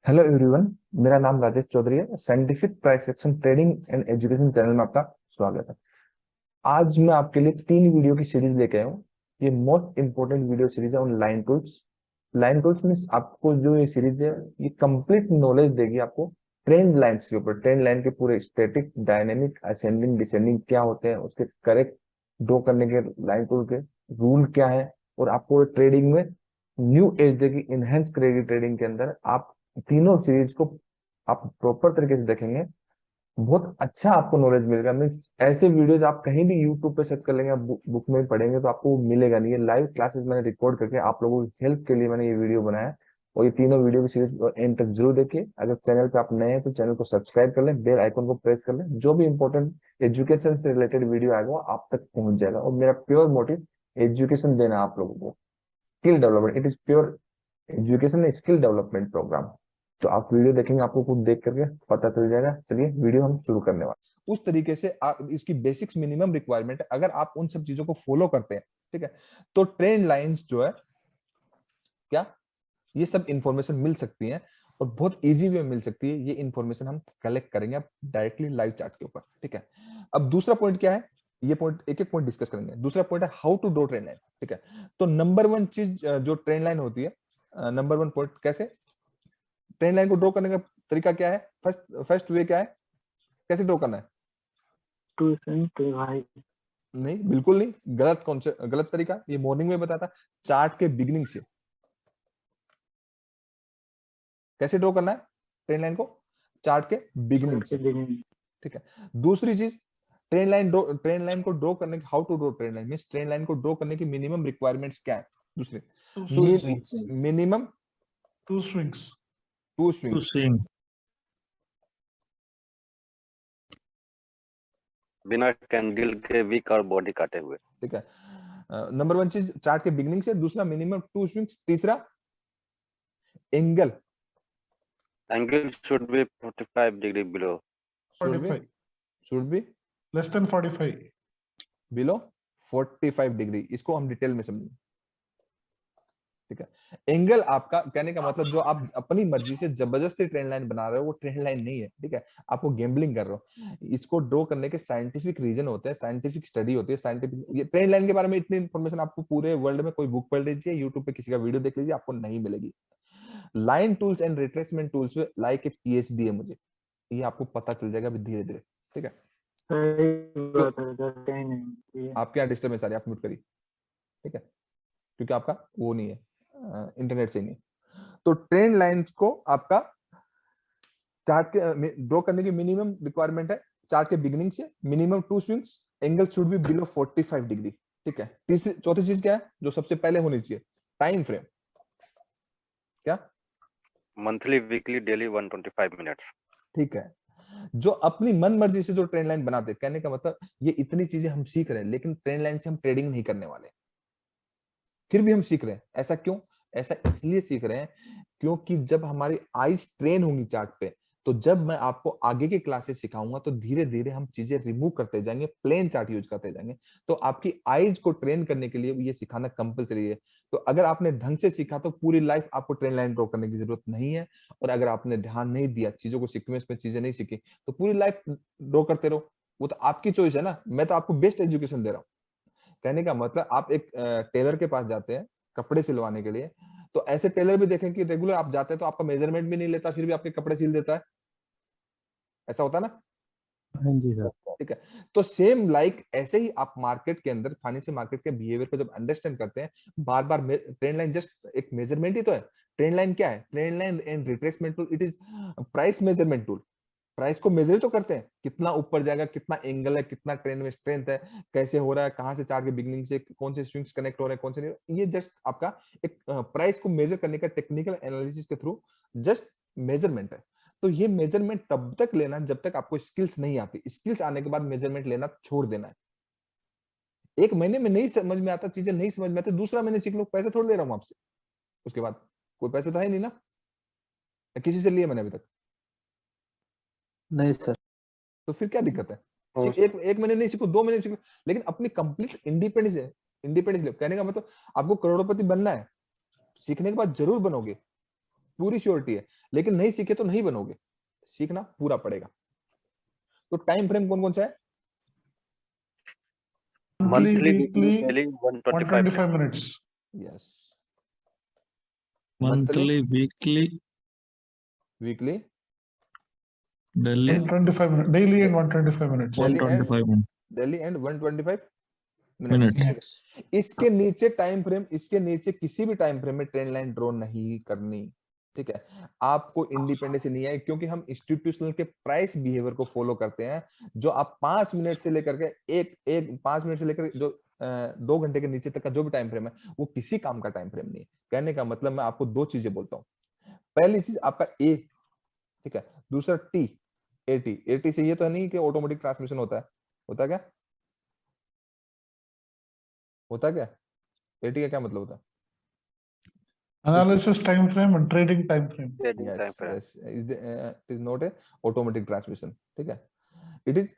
Hello everyone. मेरा नाम राजेश चौधरी है। Scientific price action trading and education channel में आपका स्वागत है। आज मैं आपके लिए 3 वीडियो की सीरीज लेके आया हूँ। ये मोस्ट इंपोर्टेंट वीडियो सीरीज है on line tools. Line tools means आपको जो ये सीरीज है ये कंप्लीट नॉलेज देगी आपको ट्रेंड लाइंस के ऊपर। ट्रेंड लाइन के पूरे स्टैटिक, डायनेमिक, असेंडिंग, डिसेंडिंग क्या होते हैं, उसके करेक्ट ड्रॉ करने के लाइन टूल के रूल क्या है, और आपको ट्रेडिंग में न्यू एज देगी। इनहेंस करेगी ट्रेडिंग के अंदर। आप तीनों सीरीज को आप प्रॉपर तरीके से देखेंगे, बहुत अच्छा आपको नॉलेज मिलेगा। मीन्स ऐसे वीडियोज आप कहीं भी यूट्यूब पे सर्च कर लेंगे, आप बुक में पढ़ेंगे तो आपको वो मिलेगा नहीं। ये लाइव क्लासेस मैंने रिकॉर्ड करके आप लोगों की हेल्प के लिए मैंने ये वीडियो बनाया है। और ये तीनों वीडियो की सीरीज एंड तक जरूर देखिए। अगर चैनल पे आप नए हैं तो चैनल को सब्सक्राइब कर लें, बेल आइकन को प्रेस कर लें। जो भी इंपॉर्टेंट एजुकेशन से रिलेटेड वीडियो आएगा वो आप तक पहुंच जाएगा। और मेरा प्योर मोटिव एजुकेशन देना है आप लोगों को, skill development. It is pure education skill development program. तो आप वीडियो देखेंगे, आपको खुद देख करके पता चल जाएगा। चलिए वीडियो हम शुरू करने वाले। उस तरीके से आप इसकी बेसिक्स मिनिमम रिक्वायरमेंट है, अगर आप उन सब चीजों को फॉलो करते हैं, ठीक है, तो ट्रेंड लाइंस जो है क्या, ये सब इंफॉर्मेशन मिल सकती है और बहुत इजी वे में मिल सकती है। ये इंफॉर्मेशन हम कलेक्ट करेंगे अब डायरेक्टली लाइव चार्ट के ऊपर, ठीक है। अब दूसरा पॉइंट क्या है, ये पॉइंट एक एक पॉइंट डिस्कस करेंगे। दूसरा पॉइंट है how to draw trend line, ठीक है। तो नंबर वन चीज जो ट्रेंड लाइन होती है, नंबर वन पॉइंट, कैसे ट्रेंड लाइन को ड्रॉ करने का तरीका क्या है, फर्स्ट वे क्या है, कैसे ड्रॉ करना है? नहीं, बिल्कुल नहीं, गलत कॉन्सेप्ट, गलत तरीका। ये मॉर्निंग में बताता, चार्ट के बिगिनिंग से कैसे ड्रॉ करना है ट्रेंड लाइन को, चार्ट के बिगिनिंग से, ठीक है। दूसरी चीज, ट्रेंड लाइन को ड्रॉ करने की, how to draw trend line means trend line को ड्रॉ करने की मिनिमम रिक्वायरमेंट्स क्या है। दूसरी, मिनिमम टू स्विंग्स बिना कैंडल के वीक और बॉडी काटे हुए, ठीक है। नंबर वन चीज चार्ट के बिगिनिंग से, दूसरा मिनिमम 2 स्विंग्स, तीसरा angle should be 45 degree below, should be less than 45 below 45 degree. इसको हम डिटेल में समझेंगे, ठीक है। एंगल आपका कहने का मतलब, जो आप अपनी मर्जी से जबरदस्ती ट्रेंड लाइन बना रहे हो वो ट्रेंड लाइन नहीं है, ठीक है। आपको गैम्बलिंग कर रहे हो। इसको ड्रॉ करने के साइंटिफिक रीजन होते हैं, साइंटिफिक स्टडी होती है। साइंटिफिक, ये ट्रेंड लाइन के बारे में इतनी इंफॉर्मेशन आपको पूरे वर्ल्ड में कोई बुक पढ़ लीजिए, यूट्यूब पे किसी का वीडियो देख लीजिए, आपको नहीं मिलेगी। Line tools and retracement tools में लाइक ए पीएचडी है मुझे, ये आपको पता चल जाएगा धीरे धीरे, ठीक है। आपके यहाँ डिस्टर्बेंस आ रही है, आप म्यूट करिए, ठीक है, क्योंकि आपका वो नहीं है, इंटरनेट से नहीं। तो ट्रेंड लाइंस को आपका चार्ट के ड्रॉ करने की मिनिमम रिक्वायरमेंट है, चार्ट के बिगिनिंग से minimum 2 swings, angle should be below 45 degree, ठीक है। तीसरी चौथी चीज क्या है जो सबसे पहले होनी चाहिए, टाइम फ्रेम। क्या? मंथली, वीकली, डेली 125 मिनट्स, ठीक है। जो अपनी मन मर्जी से जो ट्रेंड लाइन बनाते, कहने का मतलब ये इतनी चीजें हम सीख रहे हैं, लेकिन ट्रेंड लाइन से हम ट्रेडिंग नहीं करने वाले, फिर भी हम सीख रहे हैं। ऐसा क्यों? ऐसा इसलिए सीख रहे हैं क्योंकि जब हमारी आईज ट्रेन होंगी चार्ट पे, तो जब मैं आपको आगे के क्लासेस सिखाऊंगा तो धीरे धीरे हम चीजें रिमूव करते जाएंगे, प्लेन चार्ट यूज करते जाएंगे। तो आपकी आईज को ट्रेन करने के लिए ये सिखाना कंपलसरी है। तो अगर आपने ढंग से सीखा तो पूरी लाइफ आपको ट्रेंड लाइन ड्रॉ करने की जरूरत नहीं है। और अगर आपने ध्यान नहीं दिया, चीजों को सीक्वेंस में चीजें नहीं सीखी, तो पूरी लाइफ ड्रॉ करते रहो। वो तो आपकी चॉइस है ना, मैं तो आपको बेस्ट एजुकेशन दे रहा हूँ। कहने का मतलब, आप एक टेलर के पास जाते हैं कपड़े सिलवाने के लिए, तो ऐसे टेलर भी देखें कि रेगुलर आप जाते हैं तो आपका मेजरमेंट भी नहीं लेता, फिर भी आपके कपड़े सिल देता है। ऐसा होता ना? हाँ जी सर। ठीक है। तो सेम लाइक ऐसे ही आप मार्केट के अंदर, फाइनेंशियल मार्केट के बिहेवियर को जब अंडरस्टैंड करते हैं, बार बार ट्रेंड लाइन जस्ट एक मेजरमेंट ही तो है। ट्रेंड लाइन क्या है? Trend line and retracement tool, it is price measurement tool. Price को मेजर तो करते हैं, कितना ऊपर जाएगा, कितना एंगल है, कितना ट्रेंड में स्ट्रेंथ है, कैसे हो रहा है, कहां से चार्ट के बिगिनिंग से कौन से स्विंग्स कनेक्ट हो रहे हैं, कौन से नहीं। ये जस्ट आपका एक प्राइस को मेजर करने का टेक्निकल एनालिसिस के थ्रू जस्ट मेजरमेंट है। तो ये मेजरमेंट तब तक लेना जब तक आपको स्किल्स नहीं आती। स्किल्स आने के बाद मेजरमेंट लेना छोड़ देना है। एक महीने में नहीं समझ में आता, चीजें नहीं समझ में आती, दूसरा महीने सीख लो, पैसे थोड़ा ले रहा हूं आपसे। उसके बाद कोई पैसे तो है नहीं ना, किसी से लिए मैंने अभी तक? नहीं सर। तो फिर क्या दिक्कत है? एक महीने नहीं सीखो, 2 महीने सीखो, लेकिन अपनी कंप्लीट इंडिपेंडेंस है। इंडिपेंडेंस कहने का मतलब आपको करोड़पति बनना है, सीखने के बाद जरूर बनोगे, पूरी श्योरिटी है। लेकिन नहीं सीखे तो नहीं बनोगे, सीखना पूरा पड़ेगा। तो टाइम फ्रेम कौन कौन सा है? Monthly, weekly, weekly, daily 125 minutes. 125 minutes. Yes, monthly, weekly, weekly, daily, 125 minutes. Daily and 125 minutes. Daily and- 125 minutes. Daily and 125 minutes. Minutes. इसके नीचे टाइम फ्रेम, इसके नीचे किसी भी टाइम फ्रेम में ट्रेंड लाइन ड्रॉ नहीं करनी, ठीक है? आपको इंडिपेंडेंस नहीं है, क्योंकि हम इंस्टीट्यूशनल के प्राइस बिहेवियर को फॉलो करते हैं। जो आप 5 मिनट से लेकर के एक 5 मिनट से लेकर जो 2 घंटे के नीचे तक का जो भी टाइम फ्रेम है, वो किसी काम का टाइम फ्रेम नहीं है। कहने का मतलब मैं आपको 2 चीजें बोलता हूँ। पहली चीज आपका ए, ठीक है, दूसरा टी, एटी। एटी से ये तो नहीं कि ऑटोमेटिक ट्रांसमिशन होता है, होता है क्या? होता है क्या? एटी का क्या मतलब होता है? Analysis time frame and trading time frame. Trading time yes frame. yes it is not a automatic transmission, ठीक है? it is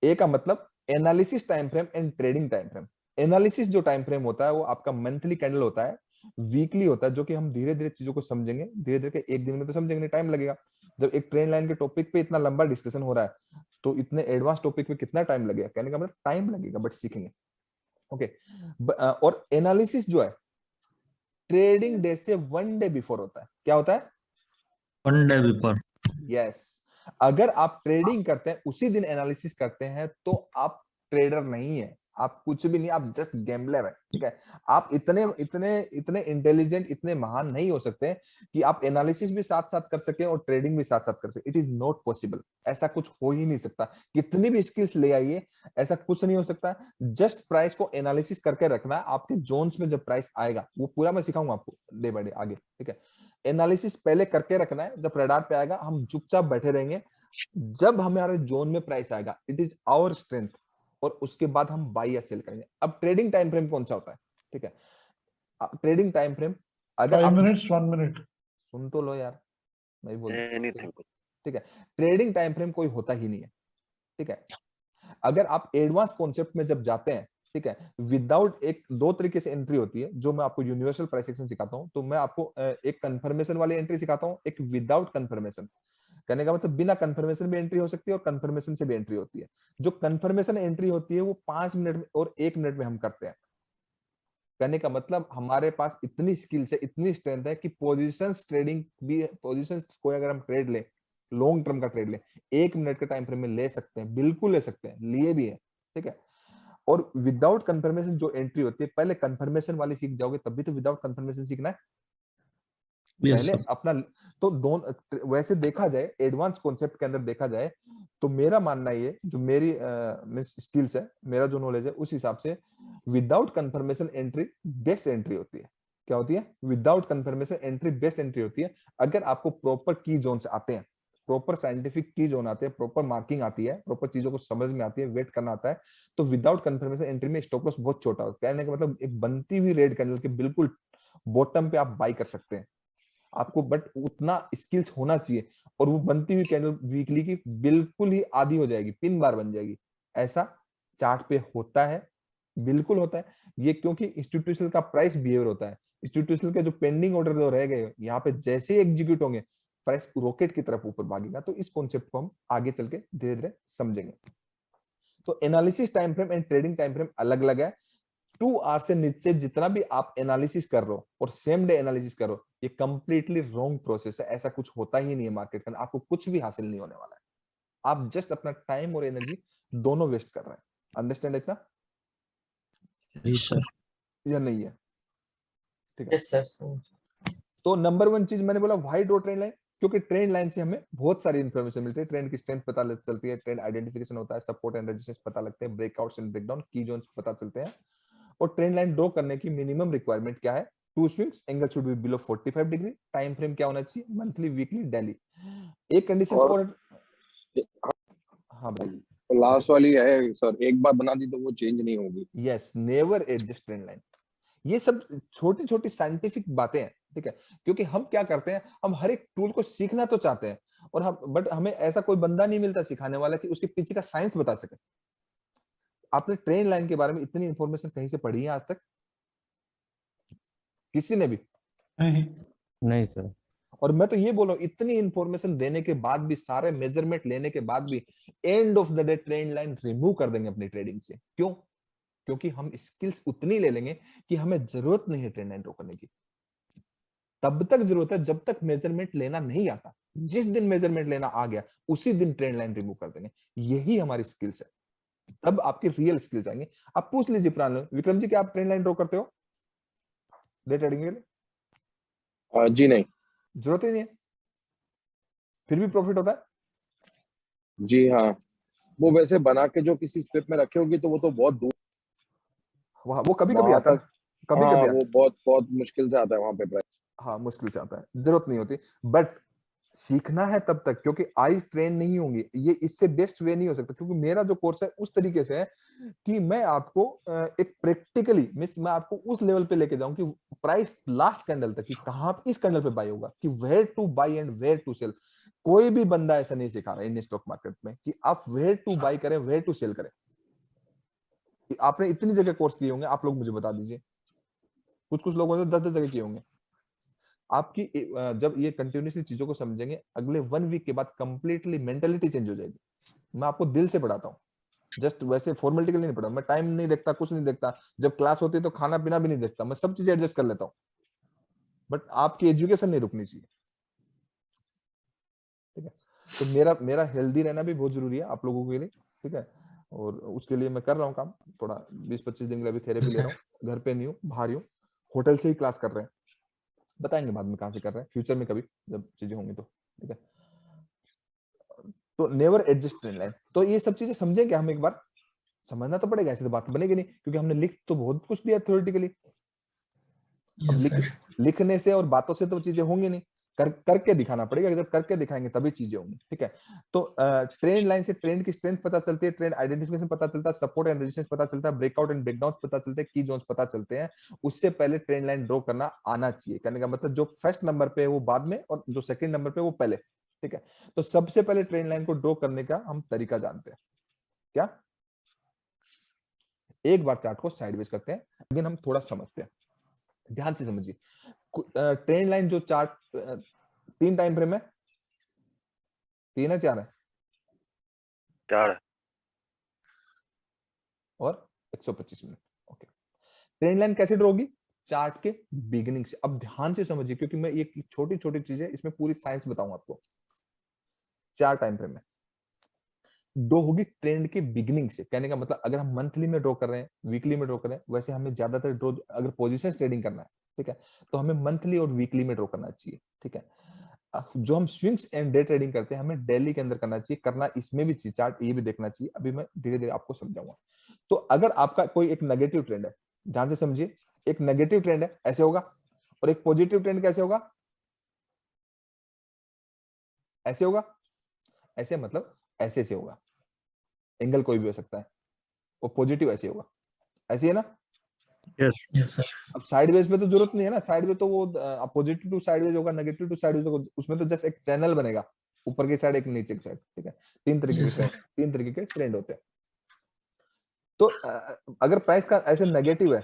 ए का मतलब analysis time frame and trading time frame. Analysis जो टाइम फ्रेम होता है वो आपका मंथली कैंडल होता है, वीकली होता है, जो कि हम धीरे धीरे चीजों को समझेंगे, धीरे धीरे के एक दिन में तो समझेंगे नहीं, टाइम लगेगा। जब एक ट्रेंड लाइन के टॉपिक पे इतना लंबा डिस्कशन हो रहा है तो इतने एडवांस टॉपिक पे कितना टाइम लगेगा? कहने का मतलब टाइम लगेगा, बट सीखेंगे। ओके, और एनालिसिस जो है ट्रेडिंग डे से 1 डे बिफोर होता है। क्या होता है? 1 day before. यस, अगर आप ट्रेडिंग करते हैं उसी दिन एनालिसिस करते हैं तो आप ट्रेडर नहीं है, आप कुछ भी नहीं, आप जस्ट गैम्बलर है, ठीक है? आप इतने इतने इतने इंटेलिजेंट, इतने महान नहीं हो सकते कि आप एनालिसिस भी साथ साथ कर सके और ट्रेडिंग भी साथ साथ कर सके। इट इज नॉट पॉसिबल, ऐसा कुछ हो ही नहीं सकता। कितनी भी स्किल्स ले आइए, ऐसा कुछ नहीं हो सकता। जस्ट प्राइस को एनालिसिस करके रखना है। आपके जोन्स में जब प्राइस आएगा, वो पूरा मैं सिखाऊंगा आपको डे बाय डे आगे, ठीक है? एनालिसिस पहले करके रखना है, जब रडार पे आएगा हम चुपचाप बैठे रहेंगे। जब हमारे जोन में प्राइस आएगा, इट इज आवर स्ट्रेंथ, और उसके बाद हम बाई या सेल करेंगे। अब ट्रेडिंग टाइम फ्रेम कौन सा होता है, ठीक है? ट्रेडिंग टाइम फ्रेम, अगर 5 आप minutes, 1 minute. सुन तो लो यार, मैं बोल, Anything. ठीक है? ट्रेडिंग टाइम फ्रेम कोई होता ही नहीं है, ठीक है? अगर आप एडवांस कॉन्सेप्ट में जब जाते हैं, ठीक है, विदाउट एक 2 तरीके से एंट्री होती है, जो मैं आपको यूनिवर्सल प्राइस एक्शन सिखाता हूं। तो मैं आपको एक कंफर्मेशन वाली एंट्री सिखाता हूं, एक विदाउट कंफर्मेशन। कहने का मतलब बिना कंफर्मेशन भी एंट्री हो सकती है और कंफर्मेशन से भी एंट्री होती है। जो कंफर्मेशन एंट्री होती है वो 5 मिनट में और 1 मिनट में हम करते हैं। कहने का मतलब हमारे पास इतनी स्किल्स है, इतनी स्ट्रेंथ है कि पोजीशंस ट्रेडिंग भी, पोजीशंस कोई अगर हम ट्रेड ले, लॉन्ग टर्म का ट्रेड ले, 1 मिनट के टाइम फ्रेम में ले सकते हैं, बिल्कुल ले सकते हैं, लिए भी है, ठीक है? और विदाउट कंफर्मेशन जो एंट्री होती है, पहले कंफर्मेशन वाली सीख जाओगे तभी तो विदाउट कंफर्मेशन सीखना है। Yes, पहले sir. अपना, तो दोनों वैसे देखा जाए, एडवांस कॉन्सेप्ट के अंदर देखा जाए तो मेरा मानना ये, जो मेरी स्किल्स है, मेरा जो नॉलेज है, उस हिसाब से without confirmation entry best entry होती है। क्या होती है? Without confirmation entry best entry होती है। अगर आपको प्रॉपर की जोन्स आते हैं, प्रॉपर साइंटिफिक की जोन आते हैं, प्रॉपर मार्किंग आती है, प्रॉपर चीजों को समझ में आती है, वेट करना आता है, तो विदाउट कंफर्मेशन एंट्री में स्टॉप लॉस बहुत छोटा होता है। कहने का मतलब एक बनती हुई रेड कैंडल के बिल्कुल बॉटम पे आप बाई कर सकते हैं आपको, बट उतना स्किल्स होना चाहिए, और वो बनती हुई कैंडल वीकली की बिल्कुल ही आधी हो जाएगी, पिन बार बन जाएगी। ऐसा चार्ट पे होता है, बिल्कुल होता है ये, क्योंकि इंस्टीट्यूशनल का प्राइस बिहेवियर होता है। इंस्टीट्यूशनल के जो पेंडिंग ऑर्डर जो रह गए, यहाँ पे जैसे ही एग्जीक्यूट होंगे, प्राइस रॉकेट की तरफ ऊपर भागेगा। तो इस कॉन्सेप्ट को हम आगे चल के धीरे धीरे समझेंगे। तो analysis time frame and trading time frame अलग अलग है। 2 आवर से नीचे जितना भी आप एनालिसिस कर रहे हो और सेम डे एनालिसिस कर रहे हो, ये कंप्लीटली रॉन्ग प्रोसेस है। ऐसा कुछ होता ही नहीं है मार्केट के अंदर, आपको कुछ भी हासिल नहीं होने वाला है। आप जस्ट अपना टाइम और एनर्जी दोनों वेस्ट कर रहे हैं। अंडरस्टैंड इतना Yes, sir. या नहीं है? ठीक है। Yes sir. तो नंबर 1 चीज मैंने बोला, व्हाई ड्रॉ ट्रेंड लाइन, क्योंकि ट्रेंड लाइन से हमें बहुत सारी इंफॉर्मेशन मिलती है। ट्रेंड की स्ट्रेंथ पता चलती है, ट्रेंड आइडेंटिफिकेशन होता है, सपोर्ट एंड रेजिस्टेंस पता लगते हैं, ब्रेकआउट्स एंड ब्रेकडाउन, की जोन्स पता चलते हैं। और ट्रेंड लाइन ड्रॉ करने की मिनिमम रिक्वायरमेंट क्या है? 2 swings, angle should be below 45 degree, time frame क्या होना चाहिए? Monthly, weekly, daily. एक कंडीशन और और, हाँ भाई, लास्ट वाली है सर, एक बार बना दी तो वो चेंज नहीं होगी। Yes, never adjust trend line. ये सब छोटी छोटी साइंटिफिक बातें हैं, ठीक है? क्योंकि हम क्या करते हैं, हम हर एक टूल को सीखना तो चाहते हैं, और हम, बट हमें ऐसा कोई बंदा नहीं मिलता सिखाने वाला कि उसके पीछे का साइंस बता सके। आपने ट्रेंड लाइन के बारे में इतनी इंफॉर्मेशन कहीं से पढ़ी है आज तक? किसी ने भी नहीं. नहीं सर। और मैं तो ये बोल रहा हूँ, इतनी इंफॉर्मेशन देने के बाद भी, सारे मेजरमेंट लेने के बाद भी, end of the day trend line remove कर देंगे अपनी ट्रेडिंग से। क्यों? क्योंकि हम स्किल्स उतनी ले लेंगे कि हमें जरूरत नहीं है ट्रेंड लाइन ड्रॉ करने की। तब तक जरूरत है जब तक मेजरमेंट लेना नहीं आता। जिस दिन मेजरमेंट लेना आ गया उसी दिन ट्रेंड लाइन रिमूव कर देंगे। यही हमारी स्किल्स है, तब आपकी रियल स्किल्स आएंगे। आप पूछ लीजिए प्राण विक्रम जी, क्या आप ट्रेंड लाइन ड्रॉ करते हो डे ट्रेडिंग के लिए? जी नहीं। जरूरत ही नहीं है, फिर भी प्रॉफिट होता है। जी हाँ, वो वैसे बना के जो किसी स्क्रिप्ट में रखे होगी तो वो तो बहुत दूर वो कभी कभी वहां आता है, तक। कभी हाँ, कभी वो आता बहुत बहुत मुश्किल से आता है वहां पे प्राइस। है। हाँ, मुश्किल से आता है, जरूरत नहीं होती। बट सीखना है तब तक, क्योंकि आईज ट्रेन नहीं होंगी। ये इससे बेस्ट वे नहीं हो सकता, क्योंकि मेरा जो कोर्स है उस तरीके से है कि मैं आपको एक प्रैक्टिकली मैं आपको उस लेवल पे लेके जाऊं कि प्राइस लास्ट कैंडल तक, कि कहां इस कैंडल पे बाय होगा, कि where to buy and where to sell. कोई भी बंदा ऐसा नहीं सिखा रहा है इंडियन स्टॉक मार्केट में कि आप वेयर टू बाय करें, वेयर टू सेल करें। कि आपने इतनी जगह कोर्स किए होंगे, आप लोग मुझे बता दीजिए, कुछ लोगों ने 10-10 जगह किए होंगे। आपकी जब ये कंटिन्यूसली चीजों को समझेंगे, अगले 1 वीक के बाद कंप्लीटली मेंटेलिटी चेंज हो जाएगी। मैं आपको दिल से पढ़ाता हूँ, जस्ट वैसे फॉर्मेलिटी के लिए नहीं पढ़ा। मैं टाइम नहीं देखता, कुछ नहीं देखता। जब क्लास होती है तो खाना पीना भी नहीं देखता, मैं सब चीजें एडजस्ट कर लेता हूँ। बट आपकी एजुकेशन नहीं रुकनी चाहिए, ठीक है? तो मेरा हेल्दी रहना भी बहुत जरूरी है आप लोगों के लिए, ठीक है? और उसके लिए मैं कर रहा हूँ काम। थोड़ा 20-25 दिन के लिए अभी थेरेपी ले रहा हूँ, घर पे नहीं हूँ, बाहर ही हूँ, होटल से ही क्लास कर रहे हैं। बताएंगे बाद में कहाँ से कर रहे हैं, फ्यूचर में कभी जब चीजें होंगी तो, ठीक है? तो नेवर एडजस्ट ट्रेंड लाइन। तो ये सब चीजें समझेंगे हम, एक बार समझना तो पड़ेगा, ऐसे तो बात बनेगी नहीं, क्योंकि हमने लिख तो बहुत कुछ दिया थ्योरेटिकली। अब लिखने से और बातों से तो चीजें होंगी नहीं, करके दिखाना पड़ेगा। जब करके दिखाएंगे तभी चीजें होंगी, ठीक है? तो ट्रेंड लाइन से ट्रेंड की स्ट्रेंथ पता चलती है, ट्रेंड आइडेंटिफिकेशन पता चलता है, सपोर्ट एंड रेजिस्टेंस पता चलता है, ब्रेकआउट एंड ब्रेकडाउन पता चलते हैं, की जोन्स पता चलते हैं। उससे पहले ट्रेंड लाइन ड्रॉ करना आना चाहिए। कहने का मतलब जो फर्स्ट नंबर पे है वो बाद में, और जो सेकंड नंबर पे वो पहले, ठीक है? तो सबसे पहले ट्रेंड लाइन को ड्रॉ करने का हम तरीका जानते हैं क्या? एक बार चार्ट को साइडवेज करते हैं, अगेन हम थोड़ा समझते हैं, ध्यान से समझिए। ट्रेंड लाइन जो चार्ट 3 टाइम फ्रेम है, 3 है 4 है? 4 और 125 मिनट, ओके। ट्रेंड लाइन कैसे ड्रॉ होगी? चार्ट के बिगिनिंग से। अब ध्यान से समझिए, क्योंकि मैं ये छोटी छोटी चीजें, इसमें पूरी साइंस बताऊंगा आपको। 4 टाइम फ्रेम में ड्रॉ होगी ट्रेंड के बिगिनिंग से। कहने का मतलब अगर हम मंथली में ड्रॉ कर रहे हैं, वीकली में ड्रॉ कर रहे हैं, वैसे हमें ज्यादातर ड्रॉ, अगर पोजीशन ट्रेडिंग करना है, ठीक है, तो हमें मंथली और वीकली में ड्रॉ करना चाहिए, ठीक है? जो हम स्विंग्स एंड डे ट्रेडिंग करते हैं, हमें डेली के अंदर करना चाहिए। करना इसमें भी चाहिए, चार्ट ये भी देखना चाहिए। अभी मैं धीरे धीरे आपको समझाऊंगा। तो अगर आपका कोई एक नेगेटिव ट्रेंड है, ध्यान से समझिए, एक नेगेटिव ट्रेंड है ऐसे होगा, और एक पॉजिटिव ट्रेंड कैसे होगा? ऐसे होगा। ऐसे मतलब ऐसे से होगा, एंगल कोई भी हो सकता है। वो पॉजिटिव ऐसे होगा, ऐसे है ना? Yes sir. अब साइडवेज पे तो जरूरत नहीं है ना, साइडवेज तो वो पॉजिटिव टू साइडवेज होगा, नेगेटिव टू साइडवेज होगा, उसमें तो जस्ट एक चैनल बनेगा, ऊपर की साइड एक नीचे की साइड, ठीक है? 3 तरीके के ट्रेंड होते हैं। तो अगर प्राइस का ऐसे नेगेटिव है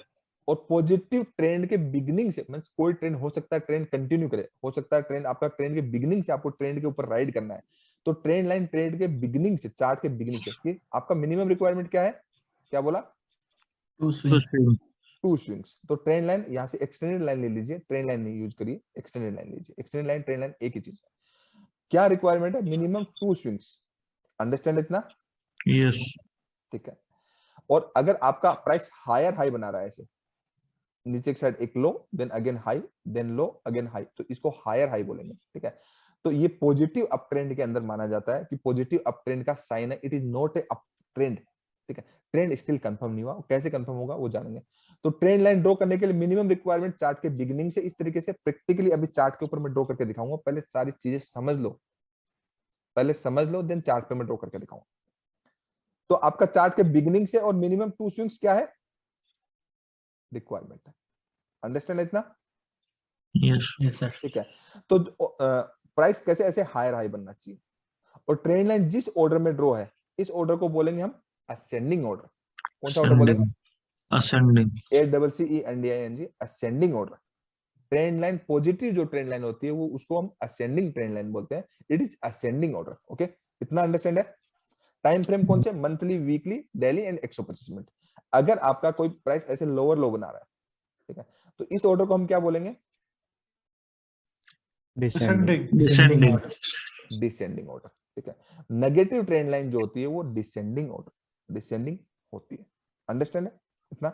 और पॉजिटिव ट्रेंड के बिगिनिंग से, मींस कोई ट्रेंड हो सकता है ट्रेंड कंटिन्यू करे, हो सकता है ट्रेंड आपका ट्रेंड के बिगिनिंग से आपको ट्रेंड के ऊपर राइड करना है, तो ट्रेंड लाइन ट्रेंड के बिगिनिंग से, चार्ट के बिगिनिंग से, कि आपका मिनिमम रिक्वायरमेंट क्या है? क्या बोला? 2 स्विंग। 2 स्विंग्स। तो ट्रेंड लाइन यहाँ से एक्सटेंडेड लाइन ले लीजिए, ट्रेंड लाइन नहीं यूज करिए, एक्सटेंडेड लाइन लीजिए। एक्सटेंडेड लाइन ट्रेंड लाइन एक ही चीज है। क्या रिक्वायरमेंट है? Minimum 2 swings. अंडरस्टैंड इतना? यस। ठीक है। और अगर आपका प्राइस हायर हाई बना रहा है, ऐसे नीचे की साइड एक low, then again high, then low, again high, तो इसको हायर हाई बोलेंगे, ठीक है? तो ये पॉजिटिव अप ट्रेंड के अंदर माना जाता है कि पॉजिटिव अप ट्रेंड का साइन है। It is not A up trend, ठीक है? ट्रेंड स्टिल कंफर्म नहीं हुआ, कैसे कंफर्म होगा वो जानेंगे। तो ट्रेंड लाइन ड्रॉ करने के लिए मिनिमम रिक्वायरमेंट चार्ट के बिगिनिंग से, इस तरीके से प्रैक्टिकली अभी चार्ट के ऊपर मैं ड्रॉ करके दिखाऊंगा। पहले सारी चीजें समझ लो, पहले समझ लो, देन चार्ट पे मैं ड्रॉ करके दिखाऊंगा। तो आपका चार्ट के बिगिनिंग से और मिनिमम 2 स्विंग्स क्या है? रिक्वायरमेंट है। अंडरस्टैंड इतना? Yes sir. ठीक है। तो प्राइस कैसे ऐसे हायर हाई बनना चाहिए, और ट्रेंड लाइन जिस ऑर्डर में ड्रॉ है, इस ऑर्डर को बोलेंगे हम असेंडिंग ऑर्डर। कौन सा ऑर्डर बोलेंगे? Ascending. ACCENDING, ascending order. Trend line positive जो ट्रेंड लाइन होती है वो उसको हम असेंडिंग ट्रेंड लाइन बोलते हैं। It is ascending order. Okay, इतना अंडरस्टैंड है? टाइम फ्रेम कौन से? Monthly, weekly, daily and 125 minute. अगर आपका कोई प्राइस ऐसे लोअर लो बना रहा है, ठीक है, तो इस ऑर्डर को हम क्या बोलेंगे? Descending. Descending. Descending order. ठीक है, नेगेटिव ट्रेंड लाइन जो होती है वो डिसेंडिंग ऑर्डर, डिसेंडिंग होती है। अंडरस्टैंड है इतना?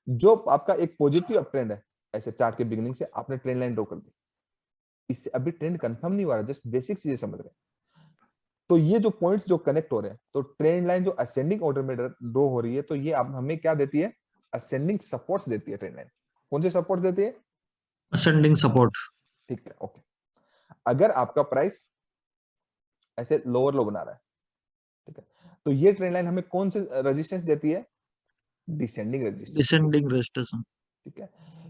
जो आपका एक पॉजिटिव अप ट्रेंड है, ऐसे चार्ट के बिगिनिंग से आपने ट्रेंड लाइन ड्रॉ कर दी, इससे अभी ट्रेंड कंफर्म नहीं हुआ है, जस्ट बेसिक चीजें समझ रहे हैं। तो ये जो पॉइंट्स जो कनेक्ट हो रहे हैं, तो ट्रेंड लाइन जो असेंडिंग ऑर्डर में ड्रॉ हो रही है, तो ये आप हमें क्या देती है? असेंडिंग सपोर्ट्स देती है ट्रेंड लाइन। कौन से सपोर्ट देती है? Ascending support. ठीक है, ओके। अगर आपका प्राइस ऐसे लोअर लो बना रहा है, ठीक है, तो ये ट्रेंड लाइन हमें कौन से रेजिस्टेंस देती है? Descending resistance. Descending resistance. ठीक है,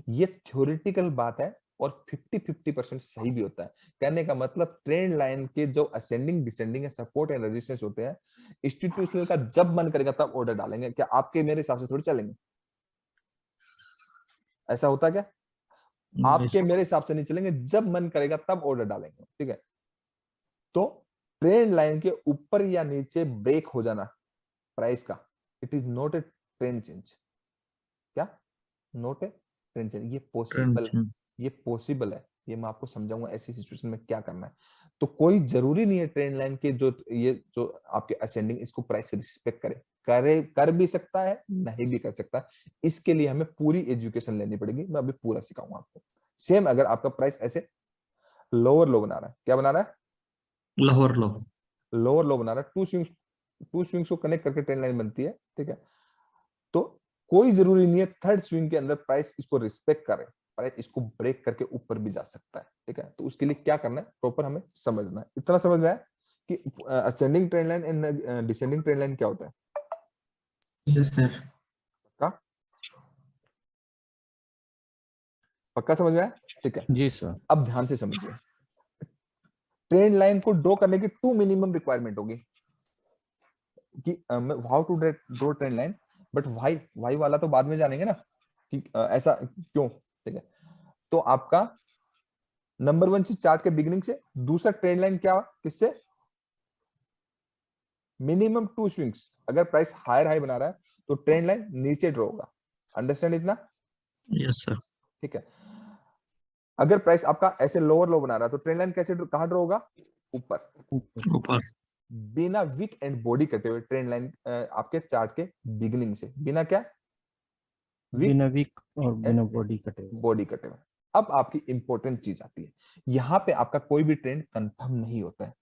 ये थ्योरेटिकल बात है और 50-50% सही भी होता है। कहने का मतलब ट्रेंड लाइन के जो असेंडिंग डिसेंडिंग है, सपोर्ट एंड रेजिस्टेंस होते हैं, इंस्टीट्यूशनल का जब मन करेगा तब ऑर्डर डालेंगे। क्या आपके मेरे हिसाब से थोड़ी चलेंगे? ऐसा होता है क्या? आपके मेरे हिसाब से नहीं चलेंगे, जब मन करेगा तब ऑर्डर डालेंगे। ठीक है, तो ट्रेंड लाइन के ऊपर या नीचे ब्रेक हो जाना प्राइस का, it is not a trend change. क्या? Not a trend change. ये पॉसिबल है, ये पॉसिबल है, ये मैं आपको समझाऊंगा ऐसी सिचुएशन में क्या करना है। तो कोई जरूरी नहीं है ट्रेंड लाइन के जो ये जो आपके असेंडिंग, इसको प्राइस रिस्पेक्ट कर भी सकता है, नहीं भी कर सकता। इसके लिए हमें पूरी एजुकेशन लेनी पड़ेगी, मैं अभी पूरा सिखाऊंगा आपको। सेम अगर आपका प्राइस ऐसे लोअर लो बना रहा है, क्या बना रहा है? Lower low. लोअर लो बना रहा है, टू स्विंग्स को कनेक्ट करके ट्रेंड लाइन बनती है। ठीक है, तो कोई जरूरी नहीं है थर्ड स्विंग के अंदर प्राइस इसको रिस्पेक्ट करे, प्राइस इसको ब्रेक करके ऊपर भी जा सकता है। ठीक है, तो उसके लिए क्या करना है, प्रॉपर हमें समझना है। इतना समझ में आया कि ascending trend line and descending trend line क्या होता है? Yes, sir. पक्का समझ में आया? ठीक है जी सर। अब ध्यान से समझिए। ट्रेंड लाइन को ड्रॉ करने की 2 मिनिमम रिक्वायरमेंट होगी कि how to draw trend line, but why वाला तो बाद में जानेंगे ना कि ऐसा क्यों। ठीक है, तो आपका नंबर 1 चीज चार्ट के बिगिनिंग से, दूसरा ट्रेंड लाइन क्या, किससे? Minimum 2 swings. अगर प्राइस हायर हाई बना रहा है तो ट्रेंड लाइन नीचे ड्रॉ होगा। अंडरस्टैंड इतना? Yes, sir. ठीक है, अगर प्राइस आपका ऐसे लोअर लो बना रहा है तो ट्रेंड लाइन कैसे कहां ड्रॉ होगा? ऊपर। Upper. बिना वीक एंड बॉडी कटे हुए ट्रेंड लाइन आपके चार्ट के बिगिनिंग से, बिना क्या? बिना वीक और बिना बॉडी कटे हुए। बॉडी कटे हुए। अब आपकी इंपॉर्टेंट चीज आती है, यहाँ पे आपका कोई भी ट्रेंड कंफर्म नहीं होता है,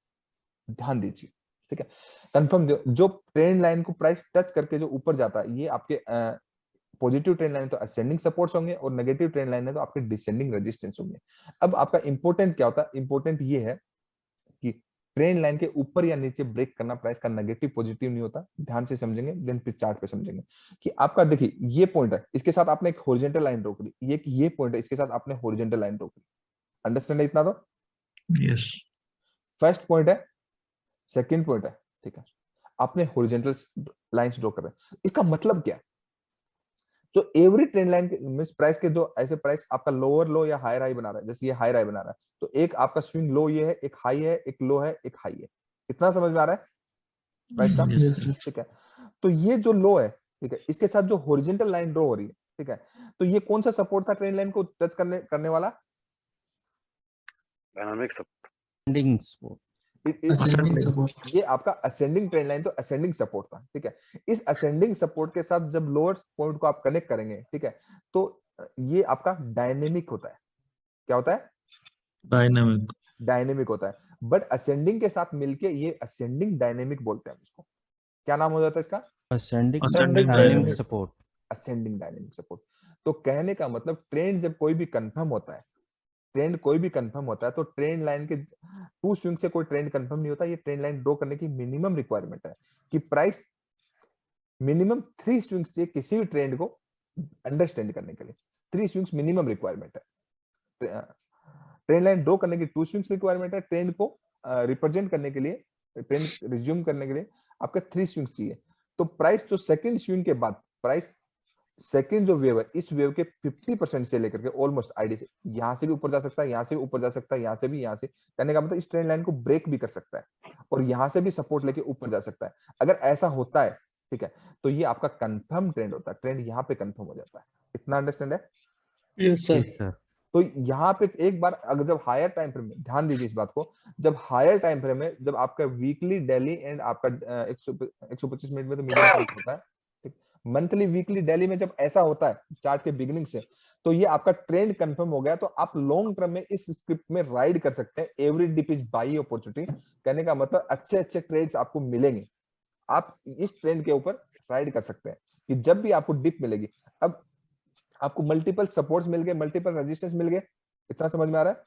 ध्यान दीजिए। ठीक है, कंफर्म जो ट्रेंड लाइन को प्राइस टच करके जो ऊपर जाता है, ये आपके पॉजिटिव ट्रेंड लाइन तो असेंडिंग सपोर्ट्स होंगे और नेगेटिव ट्रेंड लाइन है तो आपके डिसेंडिंग रेजिस्टेंस होंगे। अब आपका इंपॉर्टेंट क्या होता है? इंपॉर्टेंट ये है कि ट्रेंड लाइन के ऊपर या नीचे ब्रेक करना प्राइस का नेगेटिव पॉजिटिव नहीं होता। ध्यान से समझेंगे, देन फिर चार्ट पे समझेंगे कि आपका देखिए ये पॉइंट है, इसके साथ आपने एक हॉरिजॉन्टल लाइन ड्रॉ करी, ये पॉइंट है, इसके साथ आपने हॉरिजॉन्टल लाइन ड्रॉ करी। अंडरस्टैंड है इतना? तो Yes. फर्स्ट पॉइंट है, सेकंड पॉइंट है। ठीक है, आपने हॉरिजॉन्टल लाइंस ड्रॉ कर रहे हैं, इसका मतलब क्या? जो every trend line means price के जो ऐसे प्राइस आपका लोअर लो या हायर हाई बना रहा है, जैसे ये हायर हाई बना रहा है, तो एक आपका स्विंग लो ये है, एक हाई है, एक लो है, एक हाई है। इतना समझ में आ रहा है प्राइस का? Yes, sir. ठीक है, तो ये जो लो है, ठीक है, इसके साथ जो हॉरिजॉन्टल लाइन ड्रॉ हो रही है, ठीक है, तो ये कौन सा सपोर्ट था ट्रेंड लाइन को टच करने वाला? Dynamic support. Ascending support। Ascending support. ये आपका असेंडिंग ट्रेंड लाइन तो असेंडिंग सपोर्ट था। ठीक है, इस असेंडिंग सपोर्ट के साथ जब लोअर पॉइंट को आप कनेक्ट करेंगे, ठीक है, तो ये आपका डायनेमिक होता है। क्या होता है? Dynamic. डायनेमिक होता है, बट असेंडिंग के साथ मिलके ये असेंडिंग डायनेमिक बोलते हैं इसको। क्या नाम हो जाता है इसका? Ascending Ascending dynamic dynamic. support। Ascending dynamic support. तो कहने का मतलब ट्रेंड जब कोई भी कंफर्म होता है, ट्रेंड कोई भी कंफर्म होता है, तो ट्रेंड लाइन के 2 स्विंग से कोई ट्रेंड कंफर्म नहीं होता। ये ट्रेंड लाइन ड्रॉ करने की मिनिमम रिक्वायरमेंट है कि प्राइस मिनिमम 3 स्विंग्स चाहिए किसी भी ट्रेंड को अंडरस्टैंड करने के लिए। 3 स्विंग्स मिनिमम रिक्वायरमेंट है। ट्रेंड लाइन ड्रॉ करने की 2 स्विंग्स रिक्वायरमेंट है। ट्रेंड को रिप्रेजेंट करने के लिए, ट्रेंड रिज्यूम करने के लिए आपका 3 स्विंग्स चाहिए। तो प्राइस जो सेकंड स्विंग के बाद प्राइस सेकंड जो वेव है, इस वेव के 50% से लेकर के ऑलमोस्ट आईडी से यहां से भी ऊपर जा सकता है, यहां से भी ऊपर जा सकता है, यहां से भी, यहां से, कहने का मतलब इस ट्रेंड लाइन को ब्रेक भी कर सकता है और यहां से भी सपोर्ट लेके ऊपर जा सकता है। अगर ऐसा होता है, ठीक है, तो ये आपका कंफर्म ट्रेंड होता है, ट्रेंड यहाँ पे कंफर्म हो जाता है। इतना अंडरस्टैंड है? यस जी सर। सर। तो यहाँ पे एक बार अगर जब हायर टाइम फ्रेम में, ध्यान दीजिए इस बात को, जब हायर टाइम फ्रेम में, जब आपका वीकली, डेली एंड आपका 125 मिनट में तो मीडियम टाइम होता है, ठीक, मंथली, वीकली, डेली में जब ऐसा होता है चार्ट के बिगिनिंग से, तो ये आपका ट्रेंड कंफर्म हो गया। तो आप लॉन्ग टर्म में इस स्क्रिप्ट में राइड कर सकते हैं, every dip is buy opportunity. कहने का मतलब अच्छे अच्छे ट्रेड्स आपको मिलेंगे, आप इस ट्रेंड के ऊपर राइड कर सकते हैं कि जब भी आपको डिप मिलेगी। अब आपको मल्टीपल सपोर्ट्स मिल गए, मल्टीपल रेजिस्टेंस मिल गए, इतना समझ में आ रहा है?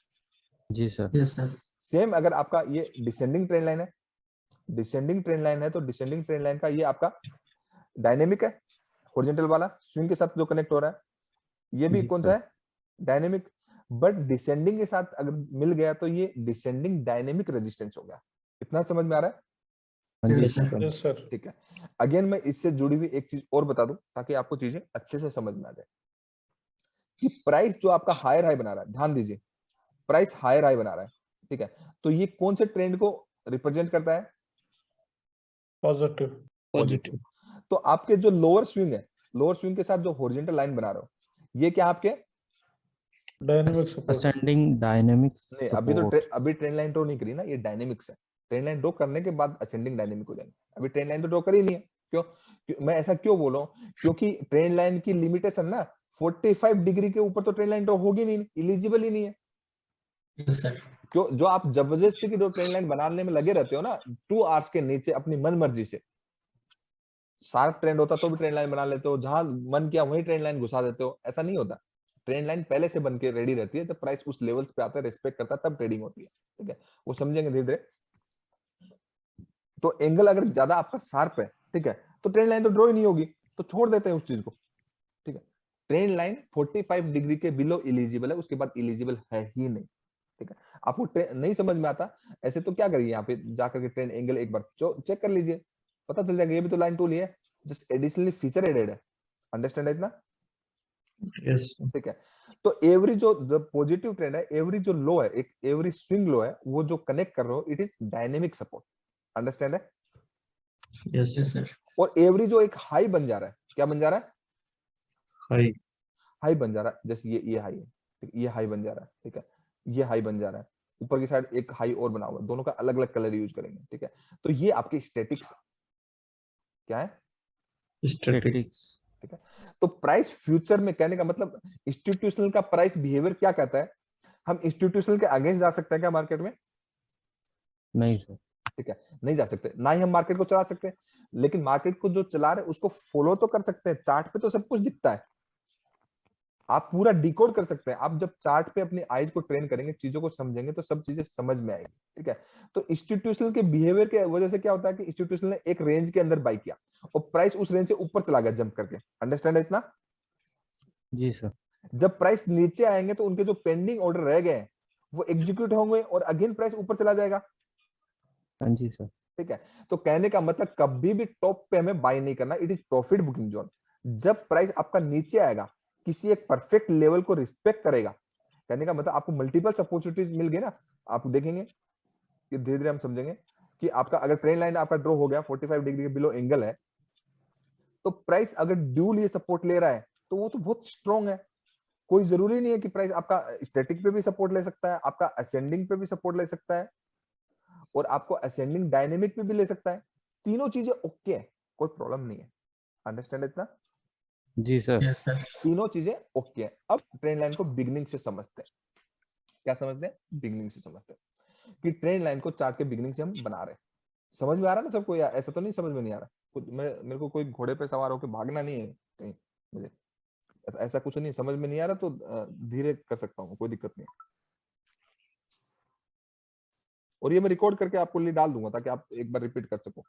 जी सर। Yes sir. सेम अगर आपका ये डिसेंडिंग ट्रेंड लाइन है, डिसेंडिंग ट्रेंड लाइन है, तो डिसेंडिंग ट्रेंड लाइन का ये आपका डायनेमिक है, हॉरिजॉन्टल वाला स्विंग के साथ जो कनेक्ट हो रहा है, ये भी जी कौन सर। सा है? डायनेमिक। बट डिसेंडिंग के साथ अगर मिल गया तो ये डिसेंडिंग डायनेमिक रेजिस्टेंस हो गया। इतना समझ में आ रहा है? हाँ जी yes sir. Sir. Yes, sir. ठीक है। अगेन मैं इससे जुड़ी हुई एक चीज और बता दूं ताकि आपको चीजें अच्छे से समझ में आ जाए कि प्राइस जो आपका हायर हाई बना रहा है, ध्यान दीजिए, प्राइस हायर हाई बना रहा है, ठीक है, तो ये कौन से ट्रेंड को रिप्रेजेंट करता है? Positive. पॉजिटिव। तो आपके जो लोअर स्विंग है, लोअर स्विंग के साथ जो हॉरिजॉन्टल लाइन बना रहे हो, ये क्या आपके? Dynamic support. असेंडिंग डायनेमिक नहीं, सपोर्ट। अभी ट्रेंड लाइन ड्रॉ नहीं करी ना, ये डायनेमिक्स है। ट्रेंड लाइन ड्रॉ करने के बाद असेंडिंग डायनेमिक हो जाएंगे। अभी ट्रेंड लाइन तो ड्रॉ करी नहीं है। मैं ऐसा क्यों बोल रहा हूँ? क्योंकि ट्रेंड लाइन की लिमिटेशन ना 45 डिग्री के ऊपर तो ट्रेंड लाइन ड्रॉ होगी नहीं, इलिजिबल ही नहीं है। Yes sir. क्यों? जो आप जबरदस्ती की जो ट्रेंड लाइन बनाने में लगे रहते हो ना 2 आवर्स के नीचे अपनी मन मर्जी से, शार्प ट्रेंड होता तो भी ट्रेंड लाइन बना लेते हो, जहां मन किया वही ट्रेंड लाइन घुसा देते हो, ऐसा नहीं होता। ट्रेंड लाइन पहले से बन के रेडी रहती है, जब प्राइस उस लेवल पे आता है, रिस्पेक्ट करता है, तब ट्रेडिंग होती है, ठीक है, वो समझेंगे धीरे धीरे। तो एंगल अगर ज्यादा आपका शार्प है, ठीक है, तो ट्रेंड लाइन तो ड्रॉ ही नहीं होगी, तो छोड़ देते हैं उस चीज को, ठीक है। ट्रेंड लाइन 45 डिग्री के बिलो इलिजिबल है, उसके बाद इलिजिबल है ही नहीं, ठीक है। आपको नहीं समझ में आता, ऐसे तो क्या करिए, यहाँ पे जाकर के ट्रेंड एंगल एक बार चेक कर लीजिए, पता चल जाएगा। ये भी तो लाइन टूल ही है, जस्ट एडिशनली फीचर एडेड है। अंडरस्टैंड है इतना? Yes sir. ठीक है। तो एवरी जो पॉजिटिव ट्रेंड है, एवरी जो लो है, एक एवरी स्विंग लो है, वो जो कनेक्ट कर रहे हो, it is dynamic support. Understand है? Yes sir. और एवरी जो एक हाई बन जा रहा है, क्या बन जा रहा है? हाई। हाई बन जा रहा है। जैसे ये हाई है, ठीक, ये हाई बन जा रहा है, ठीक है, ये हाई बन जा रहा है, ऊपर की साइड एक हाई और बना हुआ है, दोनों का अलग अलग कलर यूज करेंगे, ठीक है। तो ये आपके स्टैटिक्स क्या है? स्टैटिक्स। ठीक है। तो प्राइस फ्यूचर में, कहने का मतलब इंस्टीट्यूशनल का प्राइस बिहेवियर क्या कहता है? हम इंस्टीट्यूशनल के अगेंस्ट जा सकते हैं क्या मार्केट में? नहीं सर। ठीक है, नहीं जा सकते। ना ही हम मार्केट को चला सकते हैं, लेकिन मार्केट को जो चला रहे उसको फॉलो तो कर सकते हैं। चार्ट पे तो सब कुछ दिखता है, आप पूरा डिकोड कर सकते हैं। आप जब चार्ट पे अपनी आईज को ट्रेन करेंगे, चीजों को समझेंगे, तो सब चीजें समझ में आएगी, ठीक है। तो इंस्टीट्यूशनल के बिहेवियर के वजह से क्या होता है कि इंस्टीट्यूशनल ने एक रेंज के अंदर बाई किया और प्राइस उस रेंज से ऊपर चला गया जंप करके। अंडरस्टैंड है इतना? जी सर। जब प्राइस नीचे आएंगे तो उनके जो पेंडिंग ऑर्डर रह गए हैं वो एग्जीक्यूट होंगे और अगेन प्राइस ऊपर चला जाएगा। हाँ जी सर। ठीक है। तो कहने का मतलब कभी भी टॉप पे हमें बाय नहीं करना, it is profit booking zone. जब प्राइस आपका नीचे आएगा, किसी एक परफेक्ट लेवल को रिस्पेक्ट करेगा, कहने का मतलब आपको मल्टीपल अपॉर्चुनिटीज मिल गई ना। आप देखेंगे कि धीरे धीरे हम समझेंगे कि आपका अगर ट्रेंड लाइन आपका ड्रॉ हो गया 45 डिग्री के बिलो एंगल है, तो प्राइस अगर ड्यूल ये सपोर्ट ले रहा है तो वो तो बहुत स्ट्रॉन्ग है। कोई जरूरी नहीं है कि प्राइस आपका स्टैटिक पे भी सपोर्ट ले सकता है, आपका असेंडिंग पे भी सपोर्ट ले सकता है, और आपको असेंडिंग डायनेमिक पे भी ले सकता है। तीनों चीजें ओके है, कोई प्रॉब्लम नहीं है। अंडरस्टैंड इतना? जी सर। Yes sir. तीनों चीजें ओके है। अब ट्रेंड लाइन को बिगनिंग से समझते हैं। क्या समझते हैं? बिगनिंग से समझते हैं कि ट्रेंड लाइन को चार्ट के बिगनिंग से हम बना रहे हैं। समझ में आ रहा है ना सबको? या ऐसा तो नहीं समझ में नहीं आ रहा? मेरे को कोई घोड़े पे सवार होकर भागना नहीं है कहीं, मुझे ऐसा कुछ नहीं समझ में नहीं आ रहा तो धीरे कर सकता हूँ, कोई दिक्कत नहीं। और ये मैं रिकॉर्ड करके आपको लिए डाल दूंगा ताकि आप एक बार रिपीट कर सको।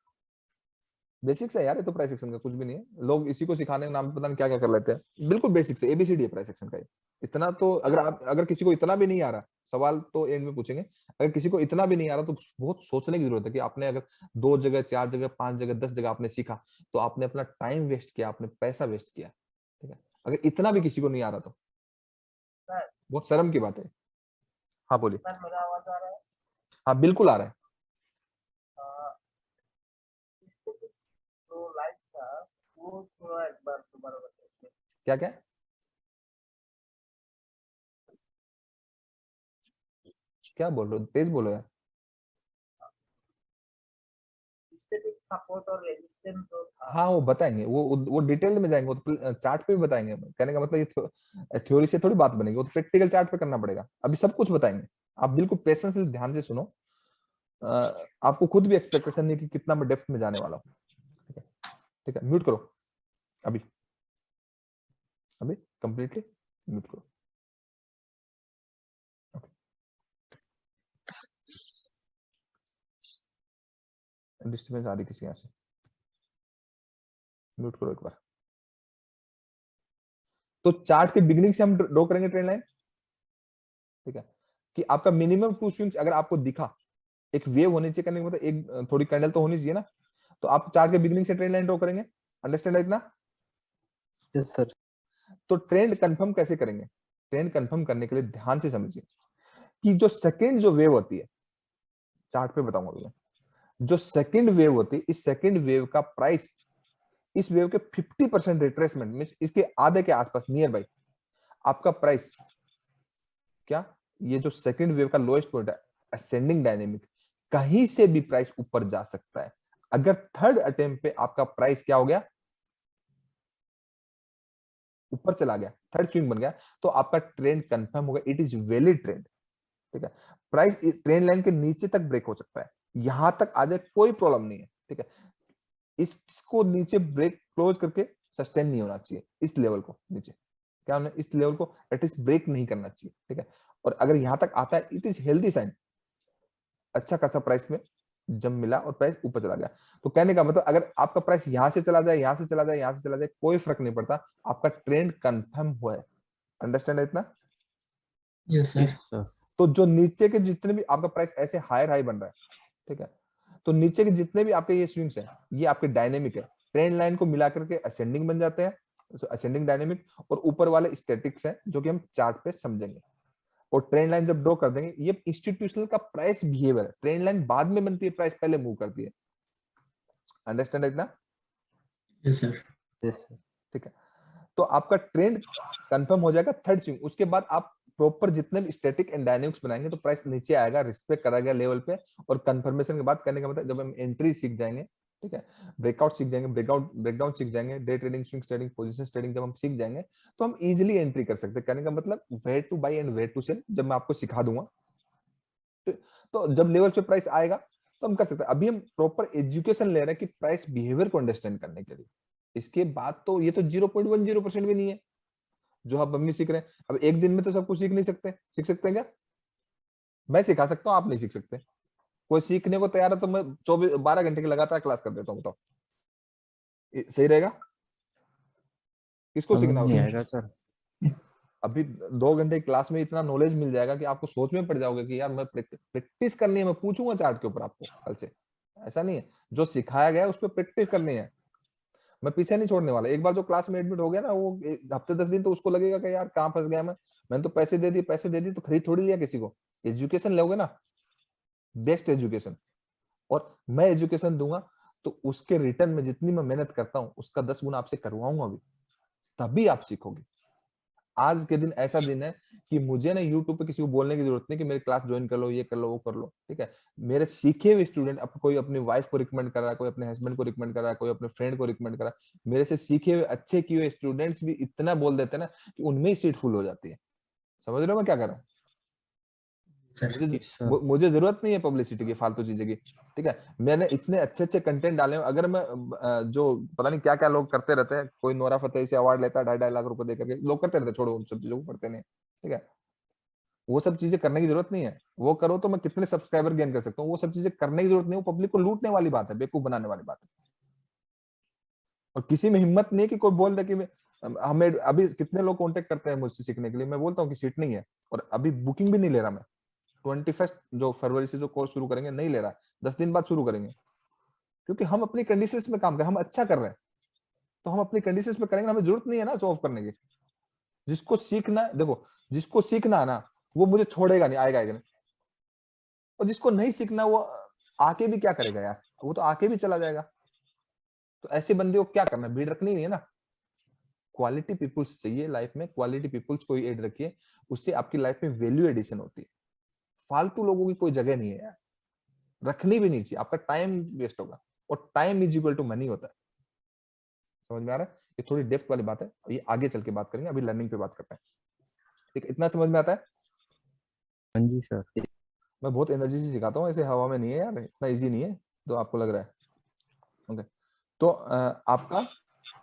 बेसिक्स है यार, ये तो प्राइस एक्शन का कुछ भी नहीं है। लोग इसी को सिखाने के नाम पे पता नहीं क्या क्या कर लेते हैं। बिल्कुल बेसिक्स है, एबीसीडी है प्राइस एक्शन का। इतना तो अगर किसी को इतना भी नहीं आ रहा, सवाल तो एंड में पूछेंगे, अगर किसी को इतना भी नहीं आ रहा तो बहुत सोचने की जरूरत है कि आपने अगर 2 जगह 4 जगह 5 जगह 10 जगह आपने सीखा तो आपने अपना टाइम वेस्ट किया, आपने पैसा वेस्ट किया। ठीक है, अगर इतना भी किसी को नहीं आ रहा तो बहुत शर्म की बात है। हाँ बोलिए। मेरा आवाज आ रहा है? हाँ बिल्कुल आ रहा है। तो लाइव था वो थोड़ा एक बार दोबारा बताइए। क्या क्या? क्या बोल रहे हो, तेज बोलो यार। स्टैटिक सपोर्ट और रेजिस्टेंस जो था हाँ वो बताएंगे, वो डिटेल में जाएंगे, वो तो चार्ट पे भी बताएंगे। कहने का मतलब ये थ्योरी से थोड़ी बात बनेगी, वो तो प्रैक्टिकल चार्ट पे करना पड़ेगा। अभी सब कुछ बताएंगे, आप बिल्कुल पेशेंस से ध्यान से सुनो। आपको खुद भी एक्सपेक्टेशन नहीं कि कितना मैं डेप्थ में जाने वाला हूँ। ठीक है, ठीक है, म्यूट करो अभी, अभी कंप्लीटली म्यूट करो। डिस्टर्बेंस आ रही किसी यहाँ से, म्यूट करो एक बार। तो चार्ट के बिगिनिंग से हम ड्रॉ करेंगे ट्रेंड लाइन। ठीक है, कि आपका मिनिमम 2 स्विंग्स अगर आपको दिखा, एक वेव होनी चाहिए, करने का मतलब एक थोड़ी कैंडल तो होनी चाहिए ना, तो आप चार्ट के बिगिनिंग से ट्रेंड लाइन ड्रॉ करेंगे। अंडरस्टैंड है इतना? Yes sir. तो ट्रेंड कंफर्म कैसे करेंगे? ट्रेंड कंफर्म करने के लिए ध्यान से समझिए कि जो सेकंड जो वेव होती है, चार्ट पे बताऊंगा मैं, जो सेकंड वेव होती है, इस सेकंड वेव का प्राइस इस वेव के 50% रिट्रेसमेंट मींस इसके आधे के आसपास नियर बाई आपका प्राइस क्या, ये जो सेकंड वेव का लोएस्ट पॉइंट है असेंडिंग डायनेमिक, कहीं से भी प्राइस ऊपर जा सकता है। अगर थर्ड अटेम्प्ट पे आपका प्राइस क्या हो गया, ऊपर चला गया, थर्ड स्विंग बन गया, तो आपका ट्रेंड कंफर्म हो गया, इट इज वैलिड ट्रेंड। ठीक है, प्राइस ट्रेंड लाइन के नीचे तक ब्रेक हो सकता है, यहां तक आ जाए कोई प्रॉब्लम नहीं है। ठीक है, इसको नीचे ब्रेक क्लोज करके सस्टेन नहीं होना चाहिए, इस लेवल को नीचे क्या होना, इस लेवल को एटलीस्ट ब्रेक नहीं करना चाहिए। ठीक है, और अगर यहां तक आता है इट इज हेल्दी साइन, अच्छा खासा प्राइस में जब मिला और प्राइस ऊपर चला गया। तो कहने का मतलब अगर आपका प्राइस यहां से चला जाए, यहां से चला जाए, यहां से चला जाए, कोई फर्क नहीं पड़ता, आपका ट्रेंड कंफर्म हुआ है। अंडरस्टैंड है इतना? Yes, sir. सर तो जो नीचे के जितने भी आपका प्राइस ऐसे हायर हाई बन रहा है, ठीक है, तो नीचे के जितने भी आपके ये स्विंग्स हैं, ये आपके डायनेमिक है, ट्रेंड लाइन को मिला करके असेंडिंग बन जाते हैं, असेंडिंग डायनेमिक, और ऊपर वाले स्टैटिक्स हैं जो कि हम चार्ट पे समझेंगे। और ट्रेंड लाइन जब ड्रॉ कर देंगे, ये इंस्टीट्यूशनल का प्राइस बिहेवियर है, ट्रेंड लाइन बाद में बनती है, प्राइस पहले मूव करती है। अंडरस्टैंड है इतना? Yes, sir. Yes sir. ठीक है, तो आपका ट्रेंड कंफर्म हो जाएगा थर्ड स्विंग, उसके बाद आप प्रॉपर जितने भी स्टैटिक एंड डायनेमिक्स बनाएंगे तो प्राइस नीचे आएगा, रिस्पेक्ट कराएगा लेवल पे। और कंफर्मेशन के बाद करने का मतलब जब हम एंट्री सीख जाएंगे, ठीक है, ब्रेकआउट सीख जाएंगे, ब्रेकडाउन सीख जाएंगे, day trading, swing trading, position trading जब हम सीख जाएंगे तो हम इजीली एंट्री कर सकते हैं। कहने का मतलब where to buy and where to sell जब मैं आपको सिखा दूंगा, तो जब लेवल पे प्राइस आएगा तो हम कर सकते हैं। अभी हम प्रॉपर एजुकेशन ले रहे हैं कि प्राइस बिहेवियर को अंडरस्टैंड करने के लिए। इसके बाद तो ये तो 0.10% भी नहीं है जो आप अभी सीख रहे हैं। अब एक दिन में तो सब कुछ सीख नहीं सकते, सीख सकते हैं क्या? मैं सिखा सकता हूँ, आप नहीं सीख सकते। कोई सीखने को तैयार है तो मैं 12 घंटे की लगातार क्लास कर देता हूँ, बताओ सही रहेगा? किसको समझ सीखना नहीं होगा? आएगा सर। अभी 2 घंटे की क्लास में इतना नॉलेज मिल जाएगा कि आपको सोच में पड़ जाओगे कि यार मैं प्रैक्टिस करनी है, मैं पूछूंगा चार्ट के ऊपर आपको कल से। ऐसा नहीं है, जो सिखाया गया है उस पर प्रैक्टिस करनी है, मैं पीछे नहीं छोड़ने वाला। एक बार जो क्लास में एडमिट हो गया ना, वो हफ्ते 10 दिन तो उसको लगेगा कि यार कहाँ फंस गया मैंने तो पैसे दे दिए तो खरीद थोड़ी लिया किसी को। एजुकेशन लोगे ना, बेस्ट एजुकेशन, और मैं एजुकेशन दूंगा तो उसके रिटर्न में जितनी मैं मेहनत करता हूँ उसका 10 गुना आपसे करवाऊंगा अभी, तभी आप सीखोगे। आज के दिन ऐसा दिन है कि मुझे ना यूट्यूब पे किसी को बोलने की जरूरत नहीं कि मेरी क्लास ज्वाइन कर लो, ये कर लो, वो कर लो। ठीक है, मेरे सीखे हुए स्टूडेंट, अब कोई अपनी वाइफ को रिकमेंड कर रहा है, कोई अपने हस्बैंड को रिकमेंड कर रहा है, कोई अपने फ्रेंड को रिकमेंड कर रहा है, मेरे से सीखे हुए अच्छे किए हुए स्टूडेंट्स भी इतना बोल देते हैं ना कि उनमें ही सीट फुल हो जाती है। समझ रहे हो मैं क्या कर रहा हूँ? Sir. मुझे जरूरत नहीं है पब्लिसिटी की, फालतू चीजें की। ठीक है, मैंने इतने अच्छे अच्छे कंटेंट डाले हैं। अगर मैं जो पता नहीं क्या क्या लोग करते रहते हैं, कोई नोरा फतेही से अवार्ड लेता है 2.5 लाख रुपए देकर के, लोग करते रहते हैं, छोड़ो उन सब चीजों को, पढ़ते नहीं। ठीक है, वो सब चीजें करने की जरूरत नहीं है। वो करो तो मैं कितने सब्सक्राइबर गेन कर सकता हूँ, वो सब चीजें करने की जरूरत नहीं है। वो पब्लिक को लूटने वाली बात है, बेवकूफ बनाने वाली बात है। और किसी में हिम्मत नहीं है कि कोई बोल दे कि हमें अभी कितने लोग कांटेक्ट करते हैं मुझसे सीखने के लिए, मैं बोलता हूँ कि सीट नहीं है, और अभी बुकिंग भी नहीं ले रहा मैं। 21 जो फरवरी से जो कोर्स शुरू करेंगे नहीं ले रहा है, 10 दिन बाद शुरू करेंगे, क्योंकि हम अपनी कंडीशंस में काम कर रहे हैं, हम अच्छा कर रहे हैं। तो हम अपनी कंडीशंस पे करेंगे, हमें जरूरत नहीं है ना शो ऑफ करने की। जिसको सीखना है, देखो जिसको सीखना है ना वो मुझे छोड़ेगा नहीं, आएगा नहीं। और जिसको नहीं सीखना वो आके भी क्या करेगा यार, वो तो आके भी चला जाएगा। तो ऐसे बंदे को क्या करना, भीड़ रखनी नहीं है ना। क्वालिटी पीपुल्स चाहिए लाइफ में, क्वालिटी पीपुल्स को ऐड रखिए, उससे आपकी लाइफ में वैल्यू एडिशन होती है। फालतू लोगों की कोई जगह नहीं है यार, रखनी भी नहीं चाहिए, आपका टाइम वेस्ट होगा। और time is equal to money होता है। समझ में आ रहा है? ये थोड़ी डेप्थ वाली बात है, ये आगे चल के बात करेंगे, अभी लर्निंग पे बात करते हैं। ठीक, इतना समझ में आता है? हाँ जी सर। मैं बहुत एनर्जी से सिखाता हूँ, ऐसे हवा में नहीं है यार, इतना इजी नहीं है तो आपको लग रहा है। ओके, तो आपका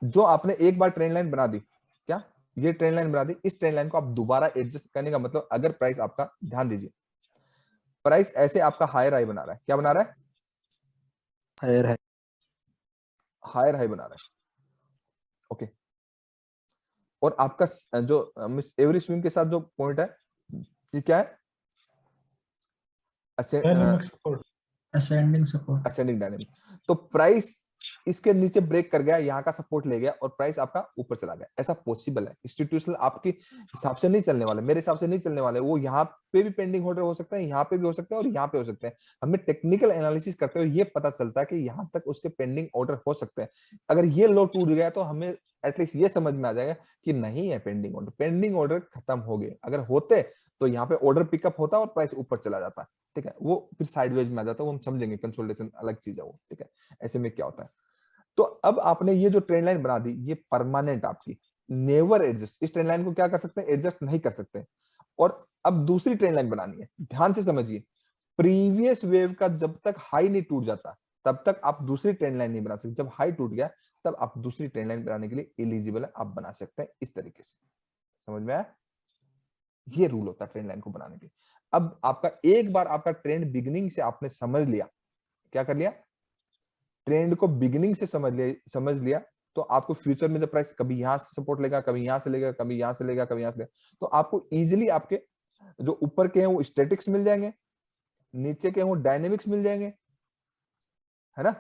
जो आपने एक बार ट्रेंड लाइन बना दी, क्या ये ट्रेंड लाइन बना दी, इस ट्रेंड लाइन को आप दोबारा एडजस्ट करने का मतलब, अगर प्राइस आपका, ध्यान दीजिए, प्राइस ऐसे आपका हायर हाई बना रहा है, क्या बना रहा है? हायर है। हायर हाई बना रहा है। ओके, और आपका जो एवरी स्विंग के साथ जो पॉइंट है ये क्या है? Dynamic support. ascending support. Ascending dynamic. तो प्राइस इसके नीचे ब्रेक कर गया, यहाँ का सपोर्ट ले गया और प्राइस आपका ऊपर चला गया। ऐसा पॉसिबल है। इंस्टीट्यूशनल आपके हिसाब से नहीं चलने वाले, मेरे हिसाब से नहीं चलने वाले। वो यहाँ पे भी पेंडिंग ऑर्डर हो सकता है, यहाँ पे भी हो सकता है और यहाँ पे हो सकते हैं। हमें टेक्निकल एनालिसिस करते हुए ये पता चलता है कि यहाँ तक उसके पेंडिंग ऑर्डर हो सकते हैं। अगर ये लो टूट गया तो हमें एटलीस्ट ये समझ में आ जाएगा कि नहीं है पेंडिंग ऑर्डर, पेंडिंग ऑर्डर खत्म हो गए। अगर होते तो यहाँ पे ऑर्डर पिकअप होता और प्राइस ऊपर चला जाता। ठीक है, वो फिर साइडवेज में आ जाता है, वो हम समझेंगे, कंसोलिडेशन अलग चीज है वो। ठीक है, ऐसे में क्या होता है। तो अब आपने ये जो ट्रेंड लाइन बना दी, ये परमानेंट आपकी, नेवर एडजस्ट। इस ट्रेंड लाइन को क्या कर सकते हैं? एडजस्ट नहीं कर सकते। और अब दूसरी ट्रेंड लाइन बनानी है, ध्यान से समझिए। प्रीवियस वेव का जब तक हाई नहीं टूट जाता तब तक आप दूसरी ट्रेंड लाइन नहीं बना सकते। जब हाई टूट गया तब आप दूसरी ट्रेंड लाइन बनाने के लिए एलिजिबल है, आप बना सकते हैं इस तरीके से। समझ में आया? ये रूल होता है ट्रेंड लाइन को बनाने के। अब आपका एक बार आपका ट्रेंड बिगिनिंग से आपने समझ लिया, क्या कर लिया? ट्रेंड को बिगिनिंग से समझ लिया तो आपको फ्यूचर में जब प्राइस कभी यहां से सपोर्ट लेगा, कभी यहां से लेगा, कभी यहां से लेगा, कभी यहां से लेगा, तो आपको इजीली आपके जो ऊपर के हैं वो स्टैटिक्स मिल जाएंगे, नीचे के हैं वो डायनेमिक्स मिल जाएंगे, है ना?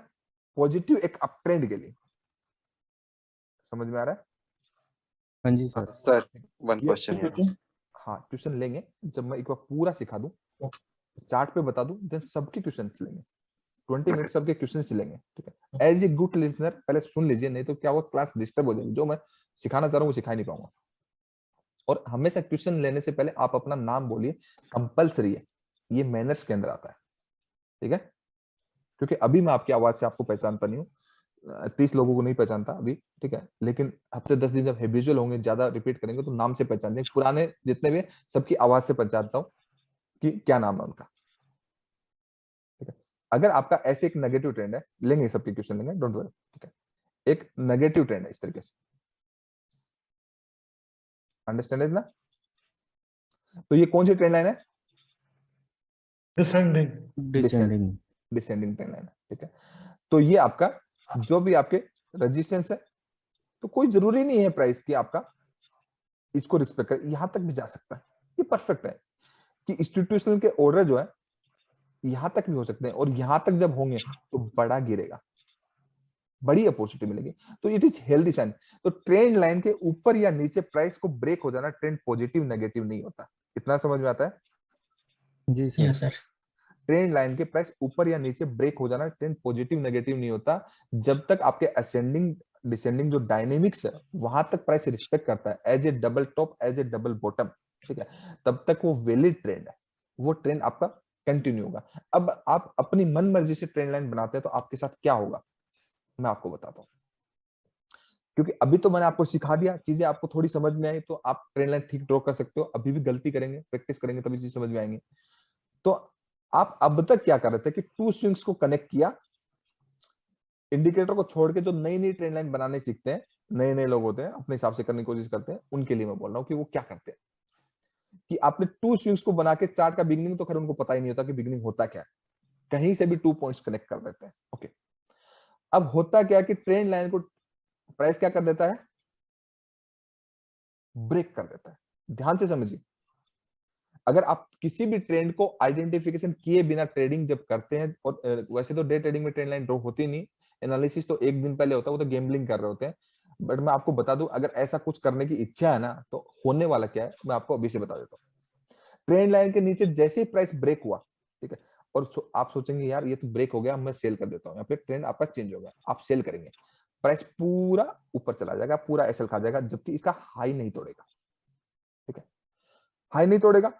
पॉजिटिव एक अप ट्रेंड के लिए। समझ में आ रहा है? हाँ जी सर। सर वन ये क्वेश्चन है। हाँ, ट्यूशन लेंगे जब मैं एक बार पूरा सिखा दूं, चार्ट पे बता दूं, देन सबके क्वेश्चन लेंगे। 20 मिनट सबके क्वेश्चन चलेंगे। ठीक है, एज ए गुड लिसनर पहले सुन लीजिए, नहीं तो क्या वो क्लास डिस्टर्ब हो जाएगी। जो मैं सिखाना चाह रहा हूँ वो सिखा नहीं पाऊंगा। और हमेशा ट्यूशन लेने से पहले आप अपना नाम बोलिए, कंपलसरी है, ये मैनर्स के अंदर आता है। ठीक है, क्योंकि अभी मैं आपकी आवाज से आपको पहचानता नहीं हूँ, 30 लोगों को नहीं पहचानता अभी। ठीक है, लेकिन हफ्ते 10 दिन जब हैबिचुअल होंगे, ज्यादा रिपीट करेंगे तो नाम से पहचान देंगे। पुराने जितने भी सबकी आवाज से पहचानता हूँ कि क्या नाम है उनका। ठीक है, अगर आपका ऐसे एक नेगेटिव ट्रेंड है, लेंगे सबके क्वेश्चन लेंगे, डोंट वरी। ठीक है, एक नेगेटिव ट्रेंड है इस तरीके से, अंडरस्टैंड है ना? तो ये कौन सी ट्रेंड लाइन है? Descending. Descending. Descending trend line है। ठीक है, तो ये आपका जो भी आपके रेजिस्टेंस है, तो कोई जरूरी नहीं है प्राइस की आपका इसको रिस्पेक्ट कर, यहां तक भी जा सकता है। ये परफेक्ट है कि इंस्टीट्यूशनल के ऑर्डर जो है यहां तक भी हो सकते हैं, और यहां तक जब होंगे तो बड़ा गिरेगा, बड़ी अपॉर्चुनिटी मिलेगी। तो इट इज हेल्दी साइन। तो ट्रेंड लाइन के ऊपर या नीचे प्राइस को ब्रेक हो जाना, ट्रेंड पॉजिटिव नेगेटिव नहीं होता। इतना समझ में आता है? जी sir. Yes, sir. Trend line के प्राइस ऊपर या नीचे ब्रेक हो जाना, ट्रेंड पॉजिटिव नेगेटिव नहीं होता। जब तक आपके असेंडिंग डिसेंडिंग जो डायनेमिक्स है वहां तक प्राइस रिस्पेक्ट करता है, as a double top, as a double bottom, ठीक है, तब तक वो वैलिड ट्रेंड है, वो ट्रेंड आपका कंटिन्यू होगा। अब आप अपनी मन मर्जी से ट्रेंड लाइन बनाते हैं तो आपके साथ क्या होगा मैं आपको बताता हूँ। क्योंकि अभी तो मैंने आपको सिखा दिया, चीजें आपको थोड़ी समझ में आई, तो आप ट्रेंड लाइन ठीक ड्रॉ कर सकते हो। अभी भी गलती करेंगे, प्रैक्टिस करेंगे तभी चीज समझ में आएंगे। तो आप अब तक क्या कर रहे थे कि टू स्विंग्स को कनेक्ट किया, इंडिकेटर को छोड़ के जो नई नई ट्रेंड लाइन बनाने सीखते हैं, नए नए लोग होते हैं, अपने हिसाब से करने की कोशिश करते हैं, उनके लिए मैं बोल रहा हूँ कि वो क्या करते हैं कि आपने टू स्विंग्स को बना के, चार्ट का बिगनिंग तो खैर उनको पता ही नहीं होता कि बिगनिंग होता क्या है, कहीं से भी 2 पॉइंट्स कनेक्ट कर देते हैं। ओके, अब होता क्या कि ट्रेंड लाइन को प्राइस क्या कर देता है? ब्रेक कर देता है। ध्यान से समझिए, अगर आप किसी भी ट्रेंड को आइडेंटिफिकेशन किए बिना ट्रेडिंग जब करते हैं, और वैसे तो डे ट्रेडिंग में ट्रेंड लाइन ड्रॉ होती नहीं, एनालिसिस तो एक दिन पहले होता है, वो तो गैम्बलिंग कर रहे होते हैं। बट मैं आपको बता दूं, अगर ऐसा कुछ करने की इच्छा है ना, तो होने वाला क्या है मैं आपको अभी से बता देता हूँ। ट्रेंड लाइन के नीचे जैसे ही प्राइस ब्रेक हुआ, ठीक है, और आप सोचेंगे यार ये तो ब्रेक हो गया, मैं सेल कर देता हूँ, या फिर ट्रेंड आपका चेंज हो गया, आप सेल करेंगे, प्राइस पूरा ऊपर चला जाएगा, पूरा एसएल खा जाएगा, जबकि इसका हाई नहीं तोड़ेगा। ठीक है, हाई नहीं तोड़ेगा।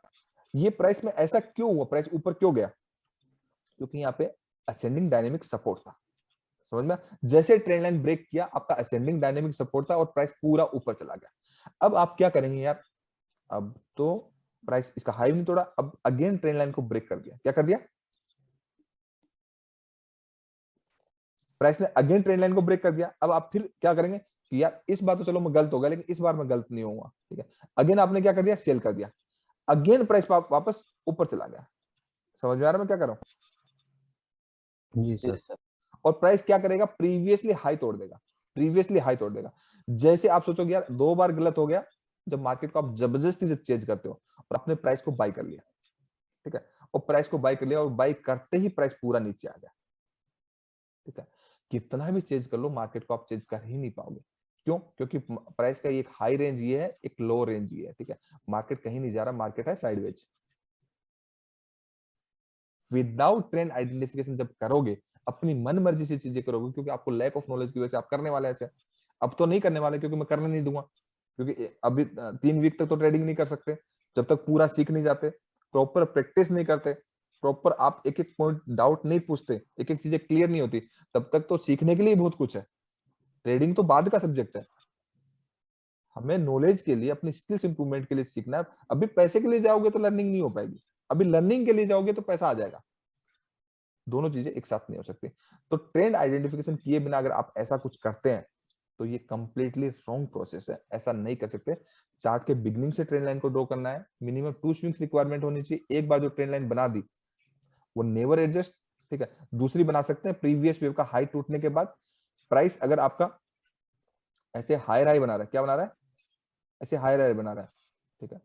ये प्राइस में ऐसा क्यों हुआ, प्राइस ऊपर क्यों गया? क्योंकि यहाँ पे असेंडिंग डायनेमिक सपोर्ट था। समझ में? जैसे ट्रेंड लाइन ब्रेक किया, आपका असेंडिंग डायनेमिक सपोर्ट था और प्राइस पूरा ऊपर चला गया। अब आप क्या करेंगे यार, अब तो प्राइस इसका हाई नहीं तोड़ा, अब अगेन ट्रेंड लाइन को ब्रेक कर दिया। क्या कर दिया? प्राइस ने अगेन ट्रेंड लाइन को ब्रेक कर दिया। अब आप फिर क्या करेंगे कि यार इस बार तो चलो मैं गलत हो गया, लेकिन इस बार मैं गलत नहीं होऊंगा। ठीक है, अगेन आपने क्या कर दिया? सेल कर दिया। अगेन प्राइस वापस ऊपर चला गया। समझ में आ रहा है मैं क्या कर रहा हूं? जी सर। और प्राइस क्या करेगा? प्रीवियसली हाई तोड़ देगा, प्रीवियसली हाई तोड़ देगा। जैसे आप सोचोगे यार 2 बार गलत हो गया, जब मार्केट को आप जबरदस्ती से चेंज करते हो और आपने प्राइस को बाय कर लिया, ठीक है, और प्राइस को बाय कर लिया और बाय करते ही प्राइस पूरा नीचे आ गया। ठीक है, कितना भी चेंज कर लो मार्केट को आप चेंज कर ही नहीं पाओगे। क्यों? क्योंकि प्राइस का एक हाई रेंज ये है, एक लो रेंज ये है। ठीक है, मार्केट कहीं नहीं जा रहा, मार्केट है साइडवेज। विदाउट ट्रेंड आइडेंटिफिकेशन जब करोगे, अपनी मन मर्जी से चीजें करोगे, क्योंकि आपको लैक ऑफ नॉलेज की वजह से आप करने वाले ऐसे। अब तो नहीं करने वाले, क्योंकि मैं करने नहीं दूंगा, क्योंकि अभी 3 वीक तक तो ट्रेडिंग नहीं कर सकते जब तक पूरा सीख नहीं जाते, प्रॉपर प्रैक्टिस नहीं करते, प्रॉपर आप एक एक पॉइंट डाउट नहीं पूछते, एक एक चीजें क्लियर नहीं होती, तब तक तो सीखने के लिए बहुत कुछ है। ट्रेडिंग तो बाद का सब्जेक्ट है, हमें नॉलेज के लिए, अपनी स्किल्स इंप्रूवमेंट के लिए सीखना है। अभी पैसे के लिए जाओगे तो लर्निंग नहीं हो पाएगी, अभी लर्निंग के लिए जाओगे तो पैसा आ जाएगा। दोनों चीजें एक साथ नहीं हो सकती। तो ट्रेंड आइडेंटिफिकेशन किए बिना अगर आप ऐसा कुछ करते हैं तो ये कंप्लीटली रॉन्ग प्रोसेस है, ऐसा नहीं कर सकते। चार्ट के बिगनिंग से ट्रेंड लाइन को ड्रॉ करना है, मिनिमम 2 स्विंग्स रिक्वायरमेंट होनी चाहिए। एक बार जो ट्रेंड लाइन बना दी वो नेवर एडजस्ट। ठीक है, दूसरी बना सकते हैं प्रीवियस वेव का हाई टूटने के बाद। प्राइस अगर आपका ऐसे हायर हाई बना रहा है, क्या बना रहा है? ऐसे हायर हाई बना रहा है। ठीक है,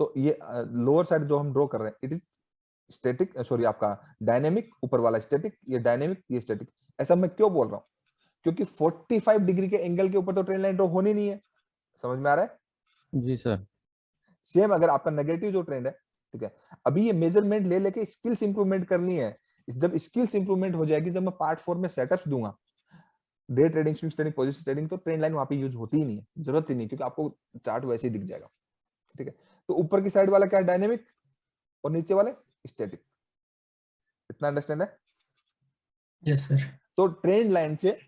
तो ये लोअर साइड जो हम ड्रॉ कर रहे हैं, इट इज स्टैटिक, सॉरी आपका डायनेमिक, ऊपर वाला स्टैटिक, ये डायनेमिक, ये स्टैटिक। ऐसा मैं क्यों बोल रहा हूं? क्योंकि 45 डिग्री के एंगल के ऊपर तो ट्रेंड लाइन ड्रॉ होनी नहीं है। समझ में आ रहा है? जी सर। सेम अगर आपका नेगेटिव जो ट्रेंड है, ठीक है, अभी ये मेजरमेंट ले लेके स्किल्स इंप्रूवमेंट करनी है। जब स्किल्स इंप्रूवमेंट हो जाएगी, जब मैं पार्ट 4 में सेटअप्स दूंगा, day trading, swing trading, position trading, तो ट्रेंड लाइन वहां पे यूज होती ही नहीं है, जरूरत ही नहीं, क्योंकि आपको चार्ट वैसे ही दिख जाएगा। ठीक है, तो ऊपर की साइड वाला क्या है? डायनेमिक, और नीचे वाले स्टैटिक। इतना अंडरस्टैंड है? Yes sir. तो ट्रेंड लाइन से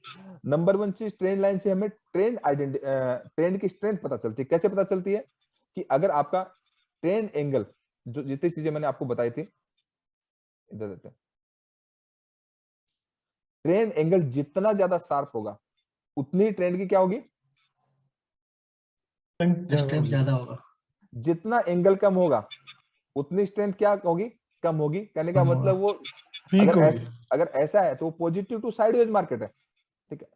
नंबर 1 चीज, ट्रेंड लाइन से हमें ट्रेंड की स्ट्रेंथ पता चलती है। कैसे पता चलती है? कि अगर आपका ट्रेंड एंगल, जो जितनी चीजें मैंने आपको बताई थी, इधर देते हैं, ट्रेंड एंगल जितना ज्यादा शार्प होगा उतनी ट्रेंड की क्या होगी? स्ट्रेंथ ज्यादा होगा। जितना एंगल कम होगा उतनी स्ट्रेंथ क्या होगी? कम होगी। कहने का कम मतलब वो पीक अगर ऐसा है तो पॉजिटिव टू साइडवेज मार्केट है। ठीक है,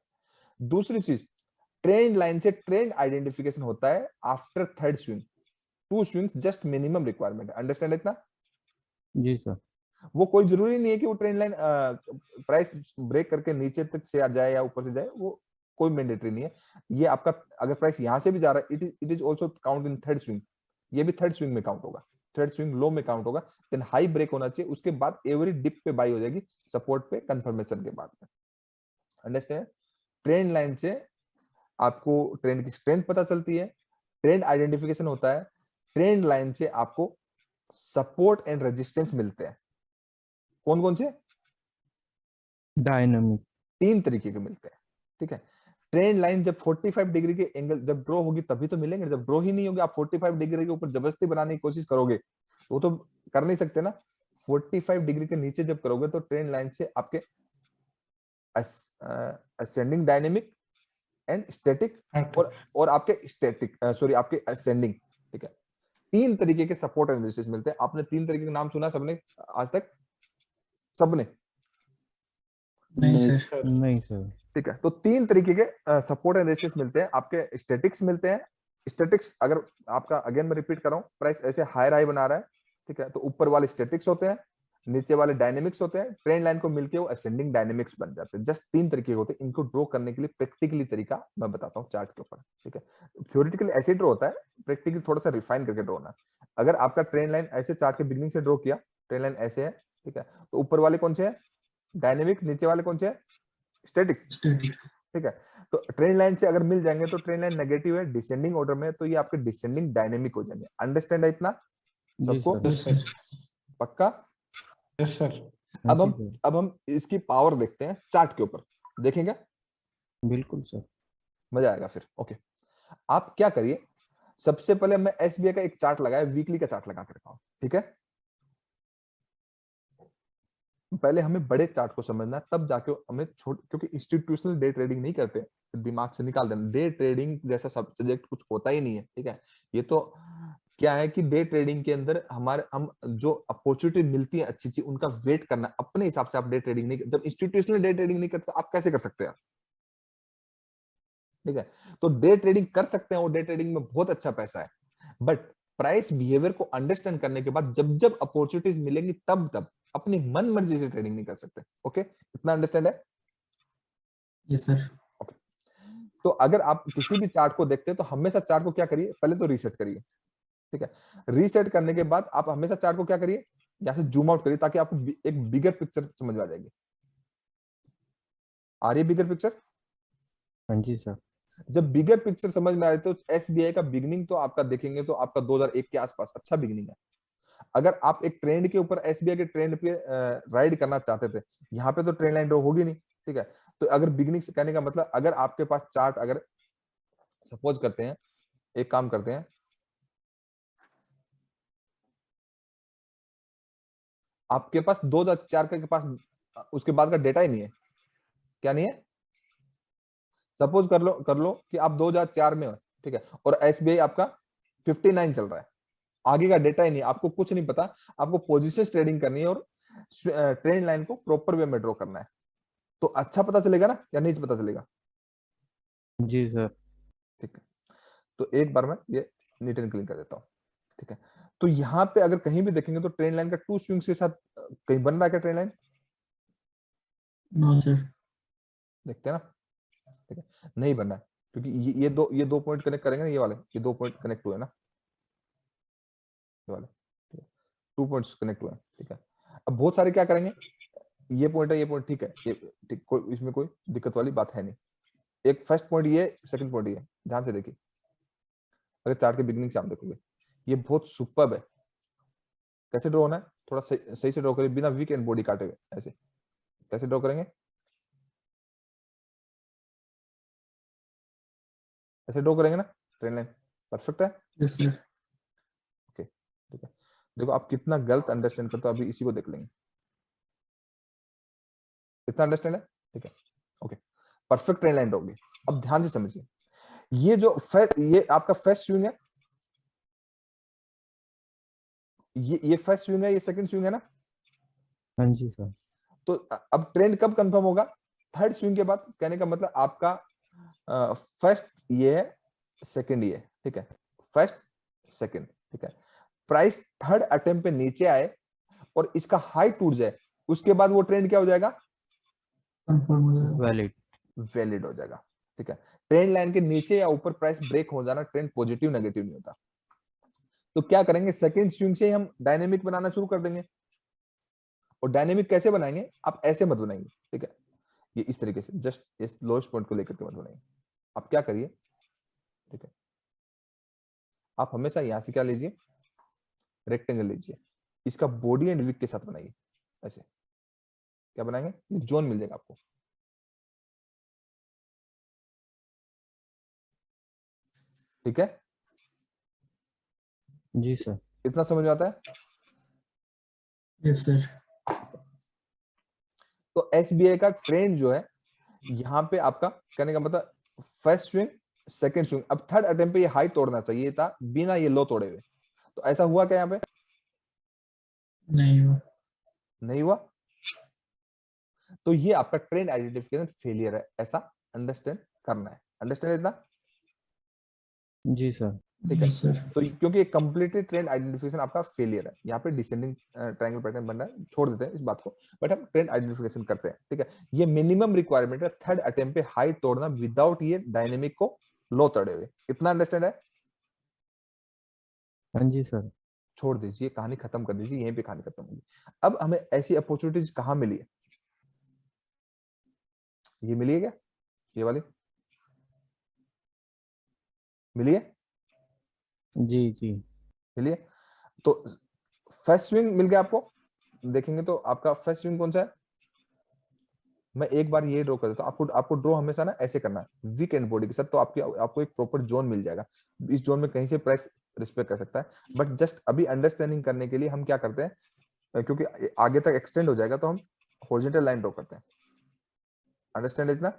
दूसरी चीज, ट्रेंड लाइन से ट्रेंड आइडेंटिफिकेशन होता है after third swing. 2 swing just minimum requirement है। अंडरस्टैंड इतना? जी सर। वो कोई जरूरी नहीं है कि वो ट्रेंड लाइन प्राइस ब्रेक करके नीचे तक से आ जाए या ऊपर से जाए, वो कोई मैंडेटरी नहीं है। ये आपका अगर प्राइस यहां से भी जा रहा है, it is also count in third swing. ये भी थर्ड स्विंग में काउंट होगा, थर्ड स्विंग लो में काउंट होगा। देन हाई ब्रेक होना चाहिए, उसके बाद एवरी डिप पे बाई हो जाएगी, सपोर्ट पे कंफर्मेशन के बाद में। अंडरस्टैंड? ट्रेंड लाइन से आपको ट्रेंड की स्ट्रेंथ पता चलती है, ट्रेंड आइडेंटिफिकेशन होता है, ट्रेंड लाइन से आपको सपोर्ट एंड रेजिस्टेंस मिलते हैं। कौन कौन से? डायनामिक। 3 तरीके के मिलते हैं। ठीक है, ट्रेंड लाइन जब 45 डिग्री के एंगल जब ड्रॉ होगी तभी तो मिलेंगे, जब ड्रॉ ही नहीं होगी, आप 45 डिग्री के ऊपर जबरदस्ती बनाने की कोशिश करोगे तो वो तो कर नहीं सकते ना। 45 डिग्री के नीचे जब करोगे तो ट्रेंड लाइन से आपके असेंडिंग, डायनेमिक एंड स्टैटिक, और आपके स्टैटिक, सॉरी आपके असेंडिंग। ठीक है, 3 तरीके के सपोर्ट एंड रेजिस्टेंस मिलते हैं। आपने 3 तरीके के नाम सुना सबने आज तक? सबने? नहीं सर। नहीं सर। ठीक है, तो 3 तरीके के सपोर्ट एंड रेजिस्टेंस मिलते हैं। आपके स्टैटिक्स मिलते हैं। स्टैटिक्स अगर आपका, अगेन मैं रिपीट कर रहा हूं, प्राइस ऐसे हायर हाई बना रहा है, ठीक है, तो ऊपर वाले स्टैटिक्स होते हैं। नीचे वाले डायनेमिक्स होते हैं, ट्रेंड लाइन को मिलके वो असेंडिंग डायनेमिक्स बन जाते हैं। जस्ट 3 तरीके होते हैं, इनको ड्रॉ करने के लिए प्रैक्टिकली तरीका मैं बताता हूँ चार्ट के ऊपर, ठीक है। थ्योरेटिकली ऐसे ड्रॉ होता है, प्रैक्टिकली थोड़ा सा रिफाइन करके ड्रॉ होना। अगर आपका ट्रेंड लाइन ऐसे चार्ट के बिगनिंग से ड्रॉ किया, ट्रेंड लाइन ऐसे है, ठीक है, तो ऊपर वाले कौन से हैं डायनेमिक, नीचे वाले कौन से हैं स्टैटिक, स्टैटिक। ठीक है। तो ट्रेंड लाइन से अगर मिल जाएंगे तो ट्रेंड लाइन नेगेटिव है, डिसेंडिंग ऑर्डर में, तो ये आपके डिसेंडिंग डायनेमिक हो जाएंगे। अंडरस्टैंड है इतना जी सबको? सर। यस सर, पक्का? Yes sir. हाँ अब जी हम सर, अब हम इसकी पावर देखते हैं चार्ट के ऊपर, देखेंगे, बिल्कुल सर। मजा आएगा फिर। ओके, आप क्या करिए, सबसे पहले मैं एसबीआई का एक चार्ट लगाया, वीकली का चार्ट लगा के रखा हूं, ठीक है। पहले हमें बड़े चार्ट को समझना है, तब जाके हमें क्योंकि इंस्टीट्यूशनल डे ट्रेडिंग नहीं करते, दिमाग से निकाल देना, डे ट्रेडिंग जैसा सब्जेक्ट कुछ होता ही नहीं है, ठीक है। ये तो क्या है कि डे ट्रेडिंग के अंदर हम जो अपॉर्चुनिटी मिलती है अच्छी चीज, उनका वेट करना अपने हिसाब से। आप डे ट्रेडिंग नहीं, जब इंस्टीट्यूशनल डे ट्रेडिंग नहीं करते आप कैसे कर सकते हैं, ठीक है। तो डे ट्रेडिंग कर सकते हैं, और डे ट्रेडिंग में बहुत अच्छा पैसा है, बट प्राइस बिहेवियर को अंडरस्टैंड करने के बाद जब जब अपॉर्चुनिटीज मिलेंगी तब तब अपनी मन मर्जी से ट्रेडिंग नहीं कर सकते। ओके, इतना अंडरस्टैंड है? Yes sir. तो अगर आप किसी भी चार्ट को देखते हैं तो हमेशा चार्ट को क्या करिए, पहले तो रीसेट करिए, ठीक है। रीसेट करने के बाद आप हमेशा चार्ट को क्या करिए, यहां से जूम आउट करिए, ताकि आपको एक बिगर पिक्चर समझ में आ जाएगी। आ रही है बिगर पिक्चर? हाँ जी सर। जब बिगर पिक्चर समझ में आ रही है तो एसबीआई का बिगनिंग तो आपका देखेंगे तो आपका 2001 के आसपास अच्छा बिगनिंग है। अगर आप एक ट्रेंड के ऊपर एसबीआई के ट्रेंड पे राइड करना चाहते थे, यहाँ पे तो ट्रेंड लाइन ड्रॉ होगी नहीं, ठीक है। तो अगर बिगनिंग से कहने का मतलब, अगर आपके पास चार्ट, अगर सपोज करते हैं, एक काम करते हैं, आपके पास 2004 के पास उसके बाद का डेटा ही नहीं है, क्या नहीं है? सपोज कर लो कि आप 2004 में हो, ठीक है, और एसबीआई आपका 59 चल रहा है, आगे का डेटा ही नहीं, आपको कुछ नहीं पता, आपको पोजीशन ट्रेडिंग करनी है और ट्रेंड लाइन को प्रॉपर वे में ड्रॉ करना है, तो अच्छा पता चलेगा ना या नहीं पता चलेगा? जी सर। ठीक है, तो एक बार मैं ये नीट एंड क्लीन कर देता हूँ, ठीक है। तो यहाँ पे अगर कहीं भी देखेंगे तो ट्रेंड लाइन का 2 स्विंग्स के साथ कहीं बन रहा है क्या ट्रेंड लाइन? No sir. देखते हैं ना, ठीक है, नहीं बन रहा है, क्योंकि ये दो पॉइंट कनेक्ट करेंगे ना, ये 2 पॉइंट कनेक्ट हुए ना, ये वाले, ठीक है, 2 पॉइंट्स कनेक्ट हुए हैं, ठीक है। अब बहुत सारे क्या करेंगे, ये पॉइंट है, ये पॉइंट, ठीक है, ये ठीक, कोई इसमें कोई दिक्कत वाली बात है नहीं। एक फर्स्ट पॉइंट ये, सेकंड पॉइंट ये, ध्यान से देखिए, अगर चार्ट के बिगनिंग से आप देखोगे, ये बहुत सुपर्ब है। कैसे ड्रॉ होना है, थोड़ा सही से ड्रॉ करिए, बिना वीक एंड बॉडी काटे हुए, ऐसे कैसे ड्रॉ करेंगे, ऐसे ड्रॉ करेंगे ना, ट्रेंड लाइन परफेक्ट है। Yes sir. ओके, ठीक है, देखो आप कितना गलत अंडरस्टैंड करते हो, अभी इसी को देख लेंगे, कितना अंडरस्टैंड है, ठीक है। ओके, परफेक्ट ट्रेंड लाइन होगी। अब ध्यान से समझिए, ये जो ये आपका फर्स्ट स्विंग है, ये फर्स्ट स्विंग है, ये सेकंड स्विंग है ना, हाँ जी सर। तो अब ट्रेंड कब कंफर्म होगा? थर्ड स्विंग के बाद। कहने का मतलब आपका फर्स्ट ये है, सेकंड ये, ठीक है, फर्स्ट सेकंड, ठीक है, प्राइस थर्ड अटेम्प्ट पे नीचे आए और इसका हाई टूट जाए, उसके बाद वो ट्रेंड क्या हो जाएगा? कंफर्म हो जाएगा। वैलिड। वैलिड हो जाएगा, ठीक है। ट्रेंड लाइन के नीचे या ऊपर प्राइस ब्रेक हो जाना ट्रेंड पॉजिटिव नेगेटिव नहीं होता। तो क्या करेंगे, सेकंड स्विंग से ही हम डायनेमिक बनाना शुरू कर देंगे। और डायनेमिक कैसे बनाएंगे, आप ऐसे मत बनाएंगे, ठीक है, ये इस तरीके से, जस्ट इस लोएस्ट पॉइंट को लेकर के मत बनाएंगे। आप क्या करिए, ठीक है, आप हमेशा यहां से क्या लीजिए, रेक्टेंगल लीजिए, इसका बॉडी एंड विक के साथ बनाइए, ऐसे क्या बनाएंगे, ये जोन मिल जाएगा आपको, ठीक है। जी सर। इतना समझ में आता है? Yes sir. तो एसबीआई का ट्रेंड जो है, यहाँ पे आपका कहने का मतलब फर्स्ट स्विंग, सेकंड स्विंग, अब थर्ड अटेम्प्ट पे ये हाई तोड़ना चाहिए था बिना ये लो तोड़े हुए, तो ऐसा हुआ क्या यहाँ पे? नहीं हुआ। नहीं हुआ। तो ये आपका ट्रेंड आइडेंटिफिकेशन फेलियर है, ऐसा अंडरस्टैंड करना है। अंडरस्टैंड इतना? जी सर। ठीक है। Yes, sir. तो क्योंकि कंप्लीटली ट्रेंड आइडेंटिफिकेशन आपका फेलियर है, यहाँ पे डिसेंडिंग ट्रायंगल पैटर्न बन रहा है, छोड़ देते हैं इस बात को, बट हम ट्रेंड आइडेंटिफिकेशन करते हैं। ठीक है, ये मिनिमम रिक्वायरमेंट है थर्ड अटेम्प्ट पे हाई तोड़ना विदाउट ये डायनेमिक को लो तोड़े हुए। इतना अंडरस्टैंड है? हाँ जी सर। छोड़ दीजिए, कहानी खत्म कर दीजिए, यहीं पे कहानी खत्म होगी। अब हमें ऐसी अपॉर्चुनिटीज कहाँ मिली है? ये मिली है क्या, ये वाली मिली है? जी जी। मिली है। तो फर्स्ट स्विंग मिल गया आपको, देखेंगे तो आपका फर्स्ट स्विंग कौन सा है? मैं एक बार ये ड्रॉ कर देता हूँ, आपको ड्रॉ हमेशा ना ऐसे करना है वीक एंड बॉडी के साथ, तो आपको एक प्रॉपर जोन मिल जाएगा। इस जोन में कहीं से प्राइस रिस्पेक्ट कर सकता है, बट जस्ट अभी अंडरस्टैंडिंग करने के लिए हम क्या करते हैं, क्योंकि आगे तक एक्सटेंड हो जाएगा, तो हम हॉरिजॉन्टल लाइन ड्रॉ करते हैं। अंडरस्टैंड इतना?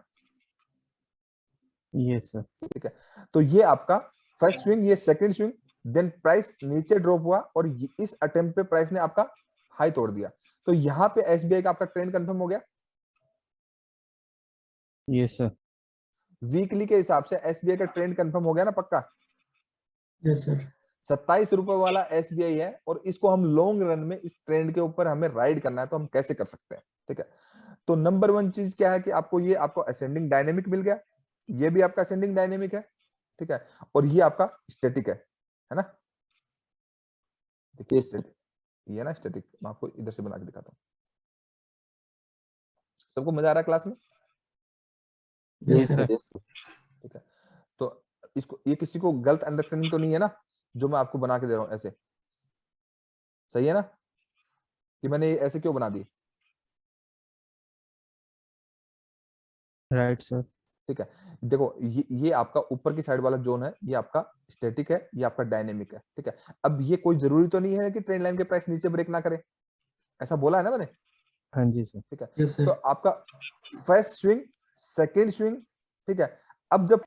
Yes sir. ठीक है, तो ये आपका फर्स्ट स्विंग, ये सेकंड स्विंग, देन प्राइस नीचे ड्रॉप हुआ और इस अटेम्प्ट पे प्राइस ने आपका हाई तोड़ दिया, तो यहाँ पे एसबीआई का आपका ट्रेंड कंफर्म हो गया। Yes sir. वीकली के हिसाब से एसबीआई का ट्रेंड कंफर्म हो गया ना पक्का? Yes, sir. 27 रुपए वाला एसबीआई है, और इसको हम लॉन्ग रन में इस ट्रेंड के ऊपर हमें राइड करना है, तो हम कैसे कर सकते हैं? ठीक है, तो नंबर 1 चीज क्या है कि आपको असेंडिंग डायनेमिक मिल गया, ये भी आपका असेंडिंग डायनेमिक है। ठीक है, और ये आपका स्टैटिक है ना? देखिए स्टैटिक, ये ना स्टैटिक, मैं आपको इधर से बना के दिखाता हूँ। सबको मजा आ रहा है क्लास में? Yes, sir. ठीक है, तो इसको, ये किसी को गलत अंडरस्टैंडिंग तो नहीं है ना जो मैं आपको बना के दे रहा हूँ ऐसे? सही है ना कि मैंने ये ऐसे क्यों बना दी? Right sir. ठीक है, देखो ये आपका ऊपर की साइड वाला जोन है, ये आपका स्टैटिक है, ये आपका डायनेमिक है। ठीक है, अब ये कोई जरूरी तो नहीं है कि ट्रेंड लाइन के प्राइस नीचे ब्रेक ना करे, ऐसा बोला है ना मैंने? हाँ जी सर। ठीक है, Yes, sir. तो आपका फर्स्ट स्विंग, सेकेंड स्विंग, ठीक है, अब जब